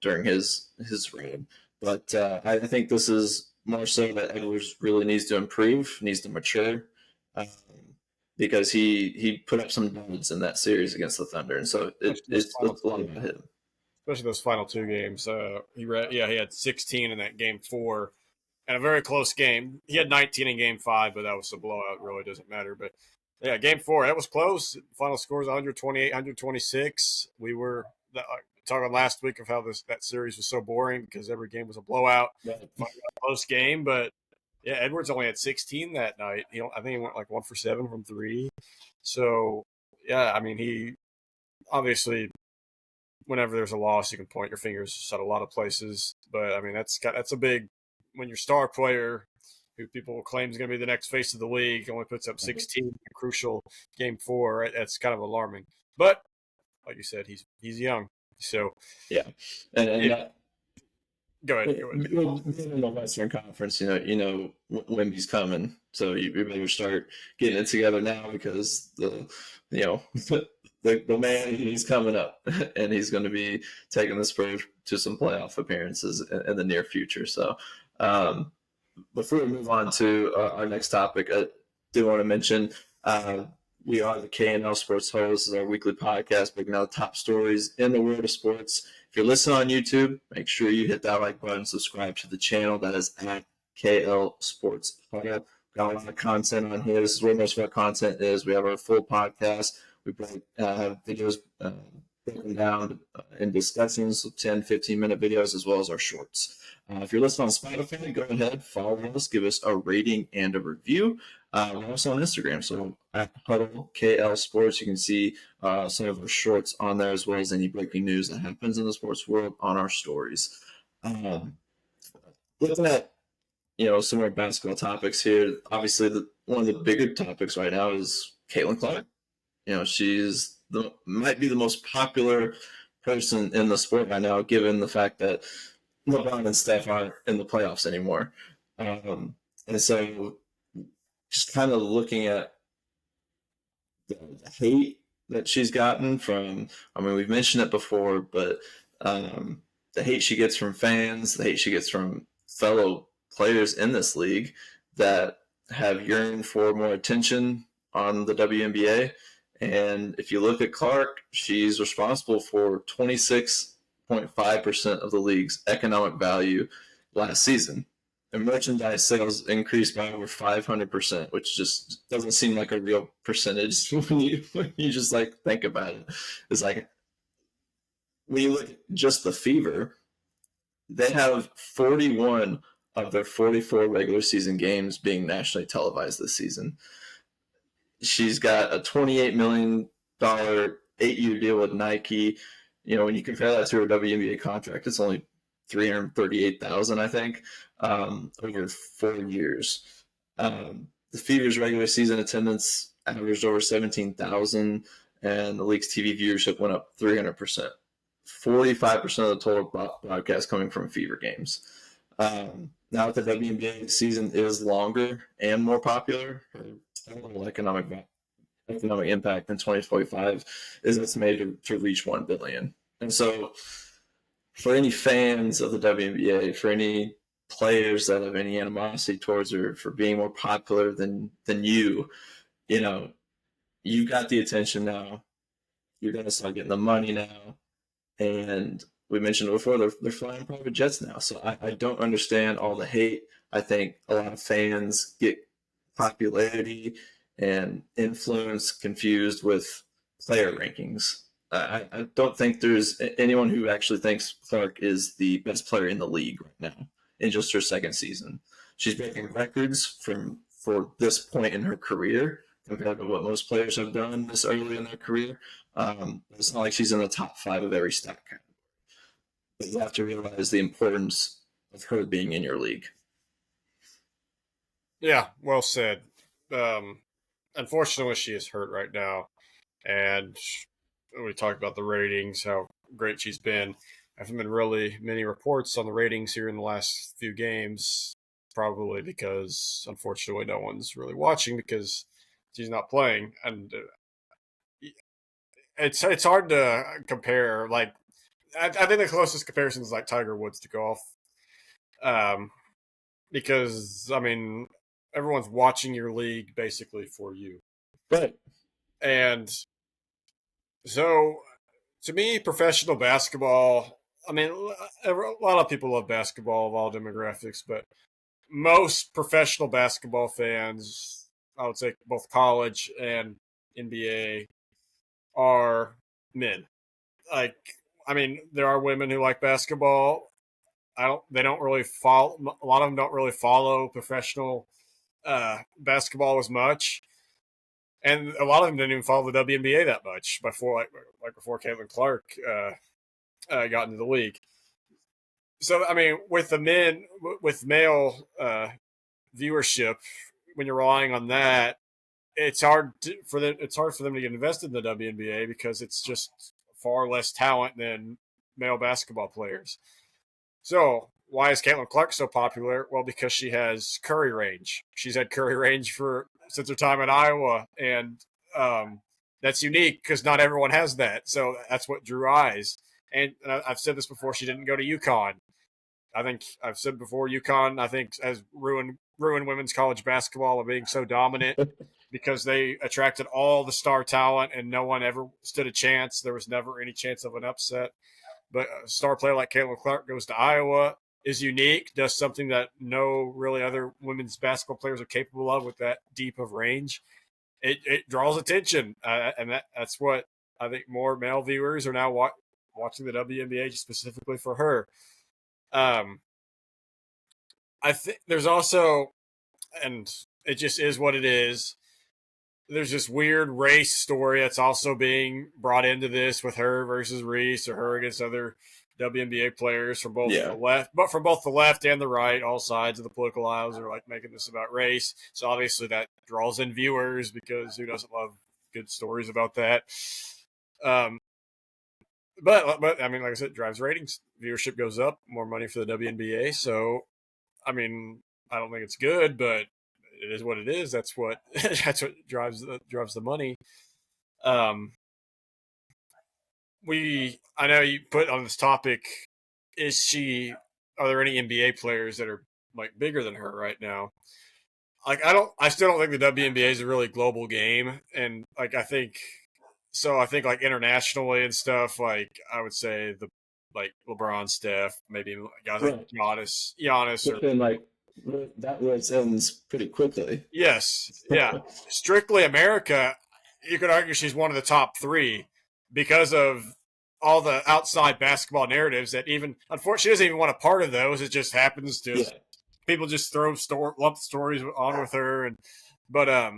during his reign. But I think this is more so that Edwards really needs to improve, needs to mature, because he put up some duds in that series against the Thunder, and so it's a lot about him. Especially those final 2 games. He had 16 in that game 4, and a very close game. He had 19 in game 5, but that was a blowout. It really doesn't matter. But yeah, game 4, that was close. Final score is 128, 126. We were talking last week of how that series was so boring because every game was a blowout. Right. Close game, but yeah, Edwards only had 16 that night. I think he went like 1 for 7 from 3. So yeah, I mean, he obviously, whenever there's a loss, you can point your fingers at a lot of places. But I mean, that's a big, when your star player, who people claim is going to be the next face of the league, only puts up 16 in a crucial game 4. Right? That's kind of alarming. But like you said, he's young. So yeah, and Go ahead. Go ahead. Well, being in the Western Conference, Wemby's coming, so you better start getting it together now because the man, he's coming up, and he's going to be taking the Spurs to some playoff appearances in the near future. So, before we move on to our next topic, I do want to mention we are the K&L Sports Hosts. This is our weekly podcast breaking down the top stories in the world of sports. If you're listening on YouTube, make sure you hit that like button, subscribe to the channel. That is at KL Sports Huddle. Got a lot of content on here. This is where most of our content is. We have our full podcast. We break videos broken down in discussions, so 10, 15-minute videos, as well as our shorts. If you're listening on Spotify, go ahead, follow us, give us a rating and a review. We're also on Instagram, so at Huddle KL Sports, you can see some of our shorts on there, as well as any breaking news that happens in the sports world on our stories. Looking at some of our basketball topics here, obviously one of the bigger topics right now is Caitlin Clark. She's might be the most popular person in the sport right now, given the fact that LeBron and Steph aren't in the playoffs anymore. And so just kind of looking at the hate that she's gotten from, we've mentioned it before, but the hate she gets from fans, the hate she gets from fellow players in this league that have yearned for more attention on the WNBA. And if you look at Clark, she's responsible for 26.5% of the league's economic value last season. And merchandise sales increased by over 500%, which just doesn't seem like a real percentage when you just think about it. It's like, when you look at just the Fever, they have 41 of their 44 regular season games being nationally televised this season. She's got a $28 million 8-year deal with Nike. When you compare that to her WNBA contract, it's only $338,000, I think, over 4 years. The Fever's regular season attendance averaged over 17,000, and the league's TV viewership went up 300%. 45% of the total broadcast coming from Fever games. Now that the WNBA season is longer and more popular, her total economic impact in 2045 is estimated to reach $1 billion. And so, for any fans of the WNBA, for any players that have any animosity towards her for being more popular than you, you've got the attention now. You're going to start getting the money now. And we mentioned before, they're flying private jets now. So I don't understand all the hate. I think a lot of fans get popularity and influence confused with player rankings. I don't think there's anyone who actually thinks Clark is the best player in the league right now in just her second season. She's breaking records for this point in her career compared to what most players have done this early in their career. It's not like she's in the top 5 of every stat category. But you have to realize the importance of her being in your league. Yeah, well said. Unfortunately, she is hurt right now. And we talked about the ratings, how great she's been. There haven't been really many reports on the ratings here in the last few games, probably because, unfortunately, no one's really watching because she's not playing. And it's hard to compare. I think the closest comparison is like Tiger Woods to golf. Because, everyone's watching your league basically for you. Right. And so, to me, professional basketball, a lot of people love basketball of all demographics, but most professional basketball fans, I would say both college and NBA, are men. There are women who like basketball. They don't really follow. A lot of them don't really follow professional basketball as much, and a lot of them didn't even follow the WNBA that much before Caitlin Clark got into the league. So, with the men, with male viewership, when you're relying on that, it's hard for them to get invested in the WNBA because it's just far less talent than male basketball players. So why is Caitlin Clark so popular? Well, because she has curry range. She's had curry range since her time in Iowa, and that's unique because not everyone has that. So that's what drew eyes. And I've said this before. She didn't go to UConn. I think I've said before. UConn, I think, has ruined women's college basketball by being so dominant because they attracted all the star talent and no one ever stood a chance. There was never any chance of an upset. But a star player like Caitlin Clark goes to Iowa, is unique, does something that no really other women's basketball players are capable of with that deep of range. It draws attention, and that's what I think more male viewers are now watching the WNBA specifically for her. Um, I think there's also, and it just is what it is. There's this weird race story that's also being brought into this with her versus Reese or her against other WNBA players from both the left, but from both the left and the right, all sides of the political aisles are like making this about race. So obviously that draws in viewers because who doesn't love good stories about that? But I mean, like I said, it drives ratings, viewership goes up, more money for the WNBA. So I mean, I don't think it's good, but it is what it is. That's what that's what drives the money. Um, I know you put on this topic. Are there any NBA players that are like bigger than her right now? Like I still don't think the WNBA is a really global game, and like I think like internationally and stuff. Like I would say like LeBron, Steph, maybe guys like Giannis, But then, like, that race ends pretty quickly. yes, yeah. Strictly America, you could argue she's one of the top three because of all the outside basketball narratives that even, unfortunately, she doesn't even want a part of those. It just happens to people just throw lump stories on with her, but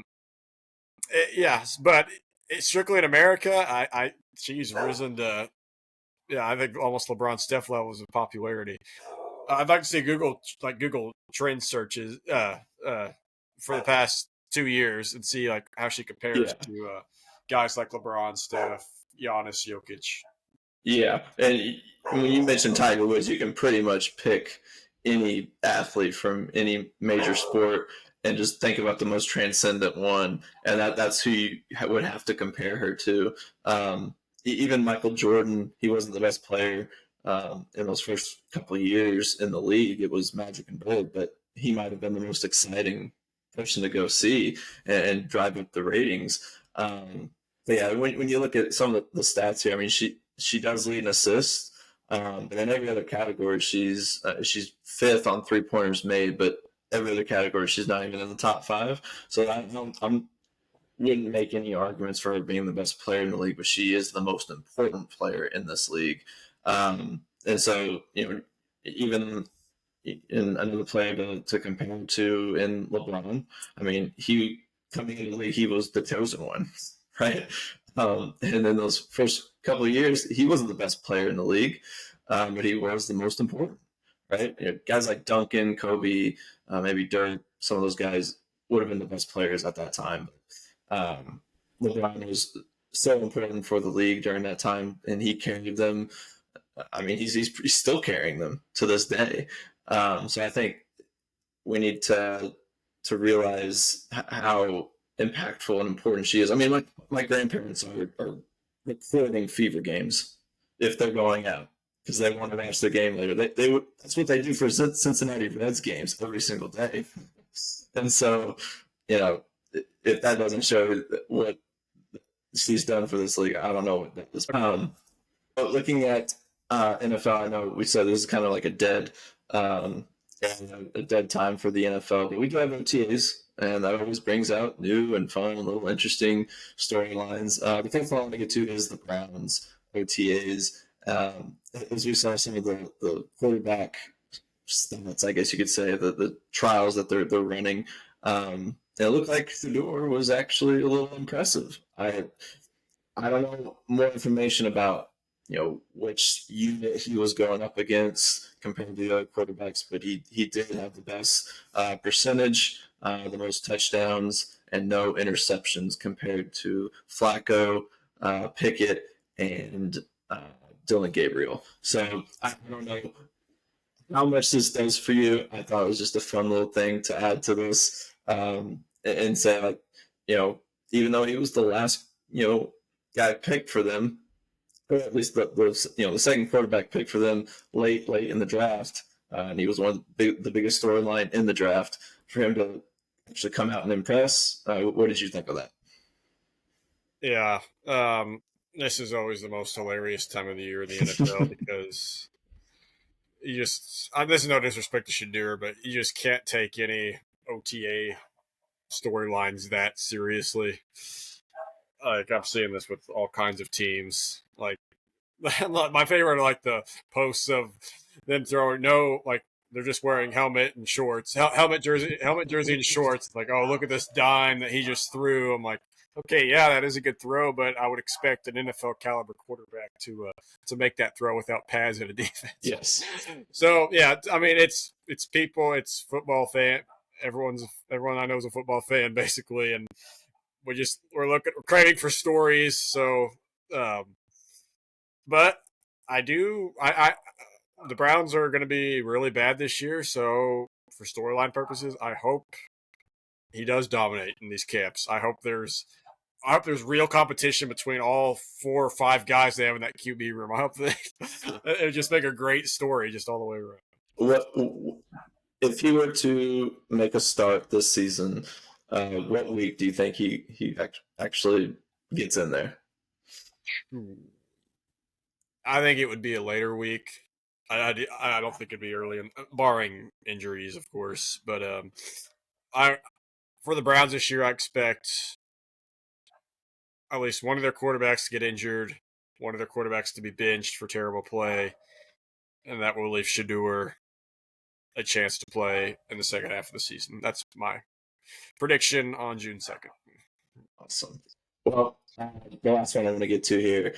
but it's strictly in America. She's risen to I think almost LeBron Steph levels of popularity. I'd like to see Google trend searches for the past 2 years and see like how she compares to guys like LeBron, Steph, Giannis, Jokic. Yeah, and when you mentioned Tiger Woods, you can pretty much pick any athlete from any major sport and just think about the most transcendent one, and that's who you would have to compare her to. Even Michael Jordan, he wasn't the best player in those first couple of years in the league. It was Magic and Bird, but he might have been the most exciting person to go see and drive up the ratings. But yeah, when you look at some of the stats here, I mean, she does lead in assists, and in every other category, she's fifth on 3-pointers made, but every other category, she's not even in the top five. So I wouldn't make any arguments for her being the best player in the league, but she is the most important player in this league. And so, even in another player to compare to in LeBron, I mean, he coming into the league, he was the chosen one, right? And in those first couple of years, he wasn't the best player in the league, but he was the most important, right? Guys like Duncan, Kobe, maybe Dirk, some of those guys would have been the best players at that time. LeBron was so important for the league during that time, and he carried them. I mean, he's still carrying them to this day. So I think we need to realize how impactful and important she is. I mean, my grandparents are recording Fever games if they're going out because they want to watch the game later. That's what they do for Cincinnati Reds games every single day. And so, if that doesn't show what she's done for this league, I don't know what that is. But looking at NFL, I know we said this is kind of like a dead time for the NFL, but we do have OTAs, and that always brings out new and fun, little interesting storylines. The thing I want to get to is the Browns OTAs. As we saw some of the quarterback stats, I guess you could say, the trials that they're running. It looked like Fedor was actually a little impressive. I don't know more information about which unit he was going up against compared to the other quarterbacks, but he did have the best percentage, the most touchdowns, and no interceptions compared to Flacco, Pickett, and Dylan Gabriel. So I don't know how much this does for you. I thought it was just a fun little thing to add to this, and say, like, even though he was the last, guy picked for them, or at least the second quarterback pick for them late in the draft, and he was one of the biggest storyline in the draft. For him to actually come out and impress, what did you think of that? Yeah. This is always the most hilarious time of the year in the NFL because you just, this is no disrespect to Shadur, but you just can't take any OTA storylines that seriously. Like, I'm seeing this with all kinds of teams. Like, my favorite are like the posts of them throwing like they're just wearing helmet and shorts, helmet jersey and shorts. Like, oh, look at this dime that he just threw. I'm like, okay, yeah, that is a good throw, but I would expect an NFL caliber quarterback to make that throw without pads in a defense. Yes. So yeah, I mean, it's people, it's football fan. Everyone I know is a football fan basically, and we're craving for stories. So, but the Browns are going to be really bad this year. So for storyline purposes, I hope he does dominate in these camps. I hope there's real competition between all 4 or 5 guys they have in that QB room. I hope it would just make a great story just all the way around. What if he were to make a start this season? What week do you think he actually gets in there? I think it would be a later week. I don't think it'd be early, barring injuries, of course. But for the Browns this year, I expect at least one of their quarterbacks to get injured, one of their quarterbacks to be benched for terrible play, and that will leave Shadur a chance to play in the second half of the season. That's my prediction on June 2nd. Awesome. Well, the last one I'm going to get to here.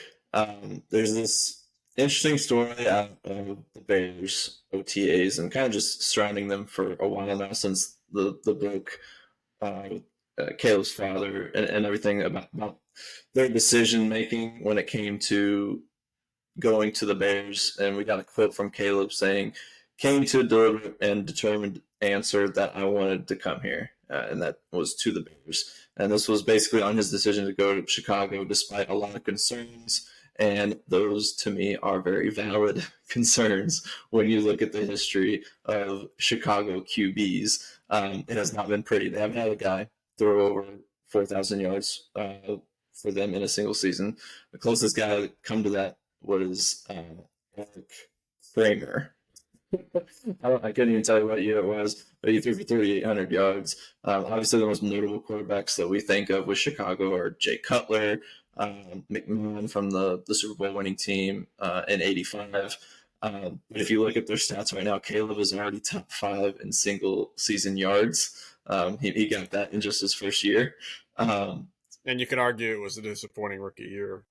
There's this interesting story out of the Bears OTAs and kind of just surrounding them for a while now since the book, Caleb's father, and everything about their decision making when it came to going to the Bears. And we got a quote from Caleb saying, "Came to a deliberate and determined answer that I wanted to come here," and that was to the Bears. And this was basically on his decision to go to Chicago, despite a lot of concerns. And those, to me, are very valid concerns when you look at the history of Chicago QBs. It has not been pretty. They haven't had a guy throw over 4,000 yards for them in a single season. The closest guy to come to that was Eric Kramer. I couldn't even tell you what year it was, but he threw for 3,800 yards. Obviously, the most notable quarterbacks that we think of with Chicago are Jay Cutler, McMahon from the Super Bowl winning team in '85. But if you look at their stats right now, Caleb is already top 5 in single season yards. He got that in just his first year. And you can argue it was a disappointing rookie year.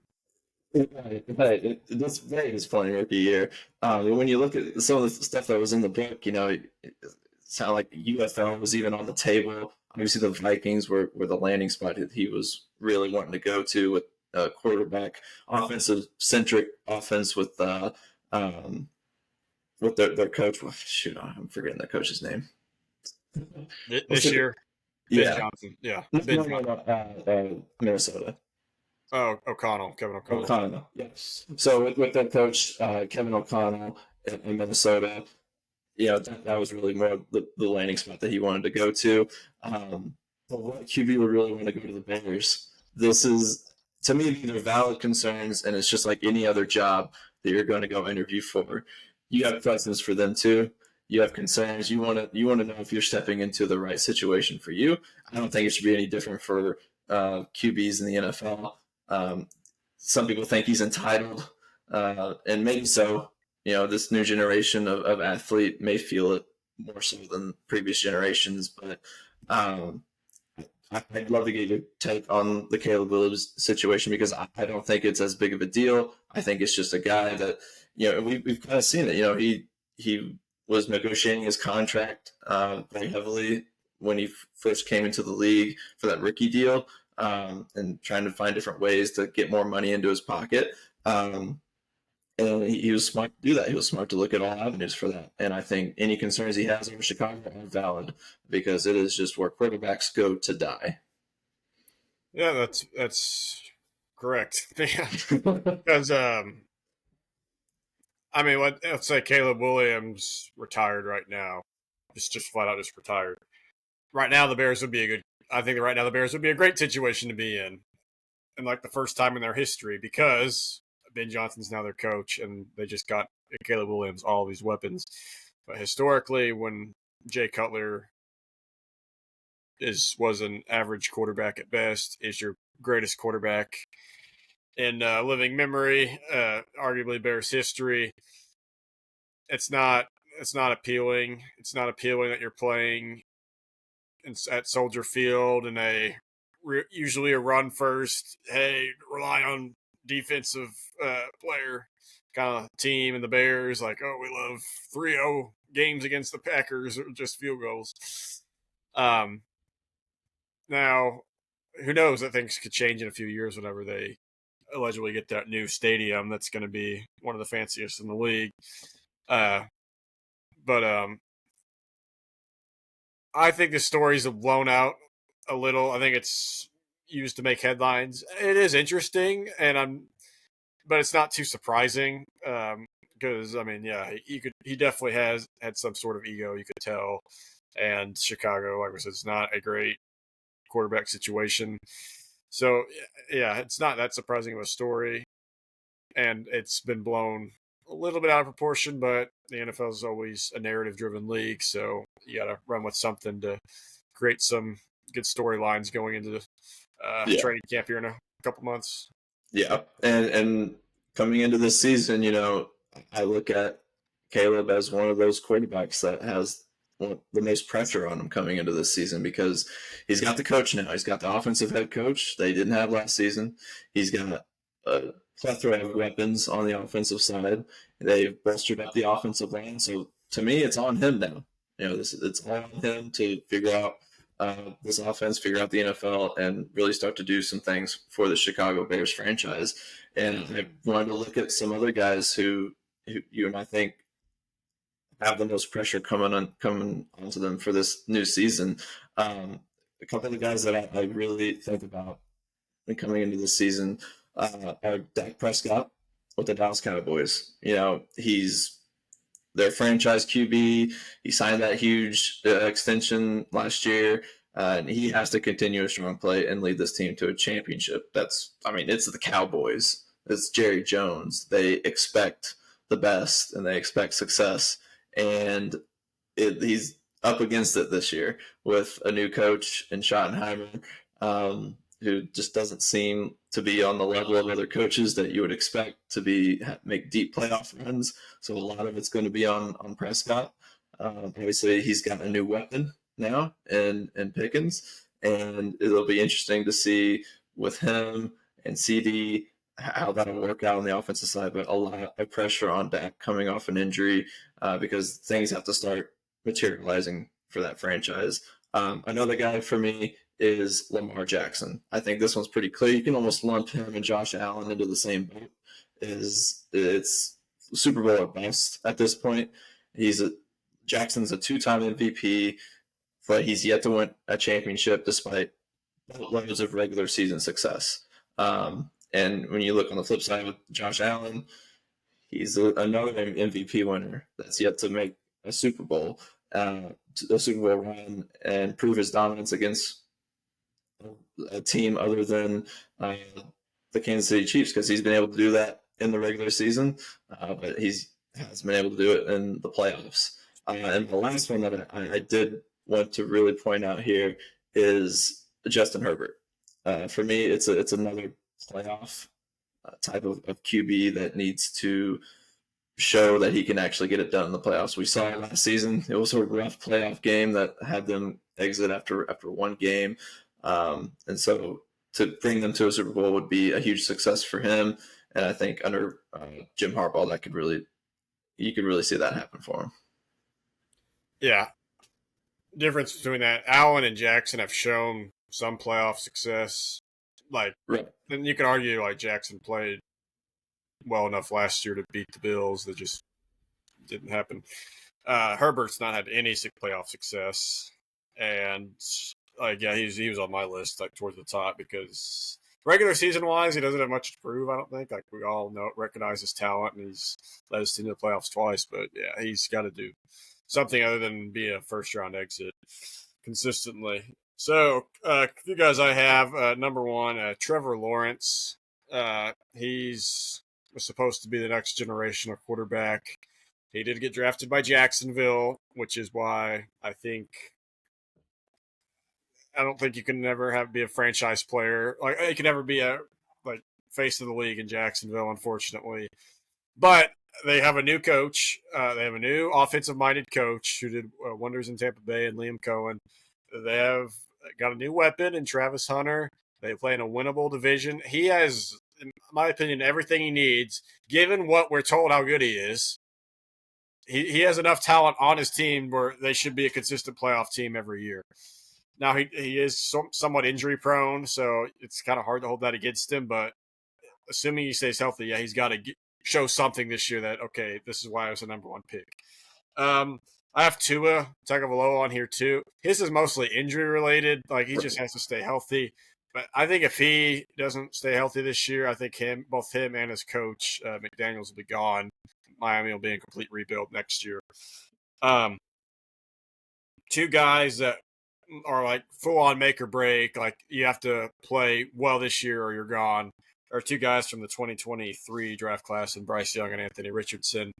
Right. That's very disappointing rookie year. When you look at some of the stuff that was in the book, it sounded like UFL was even on the table. Obviously, the Vikings were the landing spot that he was really wanting to go to with quarterback, offensive-centric offense with their coach. Well, shoot, I'm forgetting the coach's name. This year, Ben Johnson. Yeah, no, Minnesota. Oh, Kevin O'Connell. O'Connell, yes. So with that coach, Kevin O'Connell in Minnesota, that was really more the landing spot that he wanted to go to. But what QB would really want to go to the Bears? This is, to me, these are valid concerns, and it's just like any other job that you're going to go interview for. You have questions for them too. You have concerns. You want to know if you're stepping into the right situation for you. I don't think it should be any different for QBs in the NFL. Some people think he's entitled, and maybe so. This new generation of athlete may feel it more so than previous generations, but I'd love to get your take on the Caleb Williams situation because I don't think it's as big of a deal. I think it's just a guy that, we've kind of seen it. He was negotiating his contract very heavily when he first came into the league for that rookie deal. And trying to find different ways to get more money into his pocket. And he was smart to do that. He was smart to look at all avenues for that. And I think any concerns he has over Chicago are valid because it is just where quarterbacks go to die. Yeah, that's correct. Because I mean, let's say Caleb Williams retired right now, just flat out just retired. Right now, the Bears would be a good. I think that right now the Bears would be a great situation to be in, and like the first time in their history because Ben Johnson's now their coach, and they just got Caleb Williams all these weapons. But historically, when Jay Cutler was an average quarterback at best, is your greatest quarterback in living memory, arguably Bears history. It's not appealing. It's not appealing that you're playing at Soldier Field in usually a run first. Hey, rely on defensive player kind of team, and the Bears like, oh, we love 3-0 games against the Packers or just field goals. Now, who knows? That things could change in a few years whenever they allegedly get that new stadium that's going to be one of the fanciest in the league. But I think the stories have blown out a little. I think it's used to make headlines. It is interesting, but it's not too surprising. Because I mean, yeah, he definitely has had some sort of ego. You could tell, and Chicago, like I said, it's not a great quarterback situation. So yeah, it's not that surprising of a story, and it's been blown a little bit out of proportion. But the NFL is always a narrative-driven league, so you got to run with something to create some good storylines going into the Yeah. training camp here in a couple months. Yeah. And coming into this season, I look at Caleb as one of those quarterbacks that has the most pressure on him coming into this season because he's got the coach now. He's got the offensive head coach they didn't have last season. He's got a plethora of weapons on the offensive side. They've bolstered up the offensive line. So to me, it's on him now. It's all on him to figure out this offense, figure out the NFL, and really start to do some things for the Chicago Bears franchise. And I wanted to look at some other guys who you and I think have the most pressure coming onto them for this new season. A couple of guys that I really think about coming into this season are Dak Prescott with the Dallas Cowboys. He's their franchise QB. He signed that huge extension last year. And he has to continue a strong play and lead this team to a championship. It's the Cowboys. It's Jerry Jones. They expect the best and they expect success. And he's up against it this year with a new coach in Schottenheimer, who just doesn't seem to be on the level of other coaches that you would expect to make deep playoff runs. So a lot of it's going to be on Prescott. Obviously, he's got a new weapon now in Pickens, and it'll be interesting to see with him and CD how that'll work out on the offensive side. But a lot of pressure on Dak coming off an injury because things have to start materializing for that franchise. Another guy for me is Lamar Jackson. I think this one's pretty clear. You can almost lump him and Josh Allen into the same boat. It's Super Bowl or bust at this point. Jackson's a two-time MVP, but he's yet to win a championship despite loads of regular season success. And when you look on the flip side with Josh Allen, he's another MVP winner that's yet to make a Super Bowl run and prove his dominance against a team other than the Kansas City Chiefs, because he's been able to do that in the regular season, but he has been able to do it in the playoffs. And the last one that I did want to really point out here is Justin Herbert. For me, it's another playoff type of QB that needs to show that he can actually get it done in the playoffs. We saw it last season. It was a rough playoff game that had them exit after one game. And so to bring them to a Super Bowl would be a huge success for him. And I think under Jim Harbaugh, you could really see that happen for him. Yeah. Difference between that, Allen and Jackson have shown some playoff success. Like, right. and you could argue like Jackson played well enough last year to beat the Bills. That just didn't happen. Herbert's not had any playoff success, and he was on my list towards the top because regular season wise, he doesn't have much to prove. I don't think we all recognize his talent, and he's led his team to the playoffs twice. But yeah, he's got to do something other than be a first round exit consistently. So, a few guys I have. Number one, Trevor Lawrence. He's supposed to be the next generation of quarterback. He did get drafted by Jacksonville, which is why I don't think you can never be a franchise player. You can never be a face of the league in Jacksonville, unfortunately. But they have a new coach. They have a new offensive-minded coach who did wonders in Tampa Bay, and Liam Cohen. They have got a new weapon in Travis Hunter. They play in a winnable division. He has, in my opinion, everything he needs, given what we're told how good he is. He has enough talent on his team where they should be a consistent playoff team every year. Now, he is somewhat injury-prone, so it's kind of hard to hold that against him, but assuming he stays healthy, yeah, he's got to show something this year that, okay, this is why I was the number one pick. I have Tua Tagovailoa on here too. His is mostly injury-related. He just has to stay healthy. But I think if he doesn't stay healthy this year, I think both him and his coach, McDaniels, will be gone. Miami will be in complete rebuild next year. Two guys that are full-on make or break. You have to play well this year or you're gone. Are two guys from the 2023 draft class, and Bryce Young and Anthony Richardson.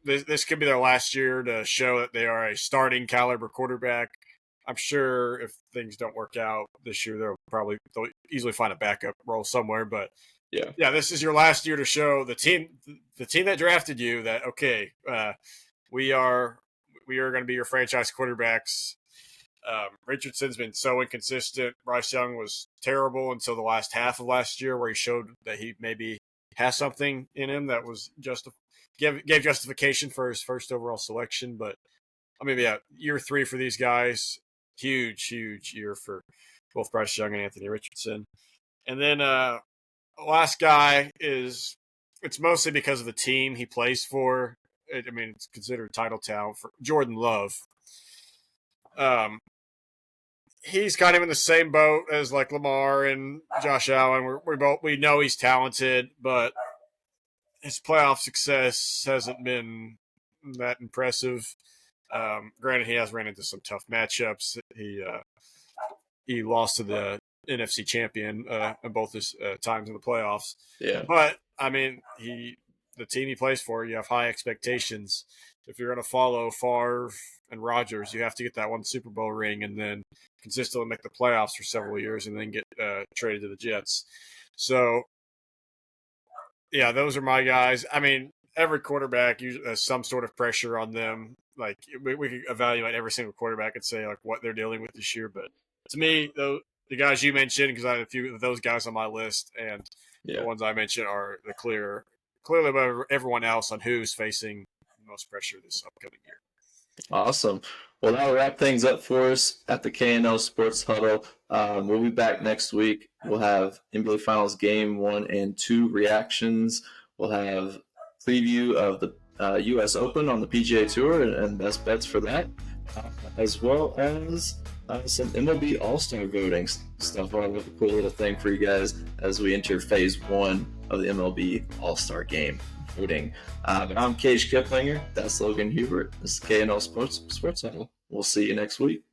This could be their last year to show that they are a starting caliber quarterback. I'm sure if things don't work out this year, they'll easily find a backup role somewhere. But yeah, this is your last year to show the team that drafted you that, okay, we are going to be your franchise quarterbacks. Richardson's been so inconsistent. Bryce Young was terrible until the last half of last year, where he showed that he maybe has something in him that was gave justification for his first overall selection. But year 3 for these guys, huge year for both Bryce Young and Anthony Richardson. And then last guy it's mostly because of the team he plays for. It's considered title town for Jordan Love. He's kind of in the same boat as Lamar and Josh Allen. We know he's talented, but his playoff success hasn't been that impressive. Granted, he has ran into some tough matchups. He lost to the NFC champion in both his times in the playoffs. Yeah, but the team he plays for, you have high expectations. If you're going to follow Favre and Rodgers, you have to get that one Super Bowl ring and then consistently make the playoffs for several years and then get traded to the Jets. So, yeah, those are my guys. Every quarterback usually has some sort of pressure on them. We could evaluate every single quarterback and say what they're dealing with this year. But to me, the guys you mentioned, because I have a few of those guys on my list, and the ones I mentioned are clearly above everyone else on who's facing the most pressure this upcoming year. Awesome. Well, that'll wrap things up for us at the KNL Sports Huddle. We'll be back next week. We'll have NBA Finals Game 1 and 2 reactions. We'll have preview of the U.S. Open on the PGA Tour and best bets for that, as well as some MLB All-Star voting stuff. I'll have a cool little thing for you guys as we enter Phase 1 of the MLB All-Star Game voting. I'm Cage Kiplinger. That's Logan Hubert. This is KNL Sports Huddle. We'll see you next week.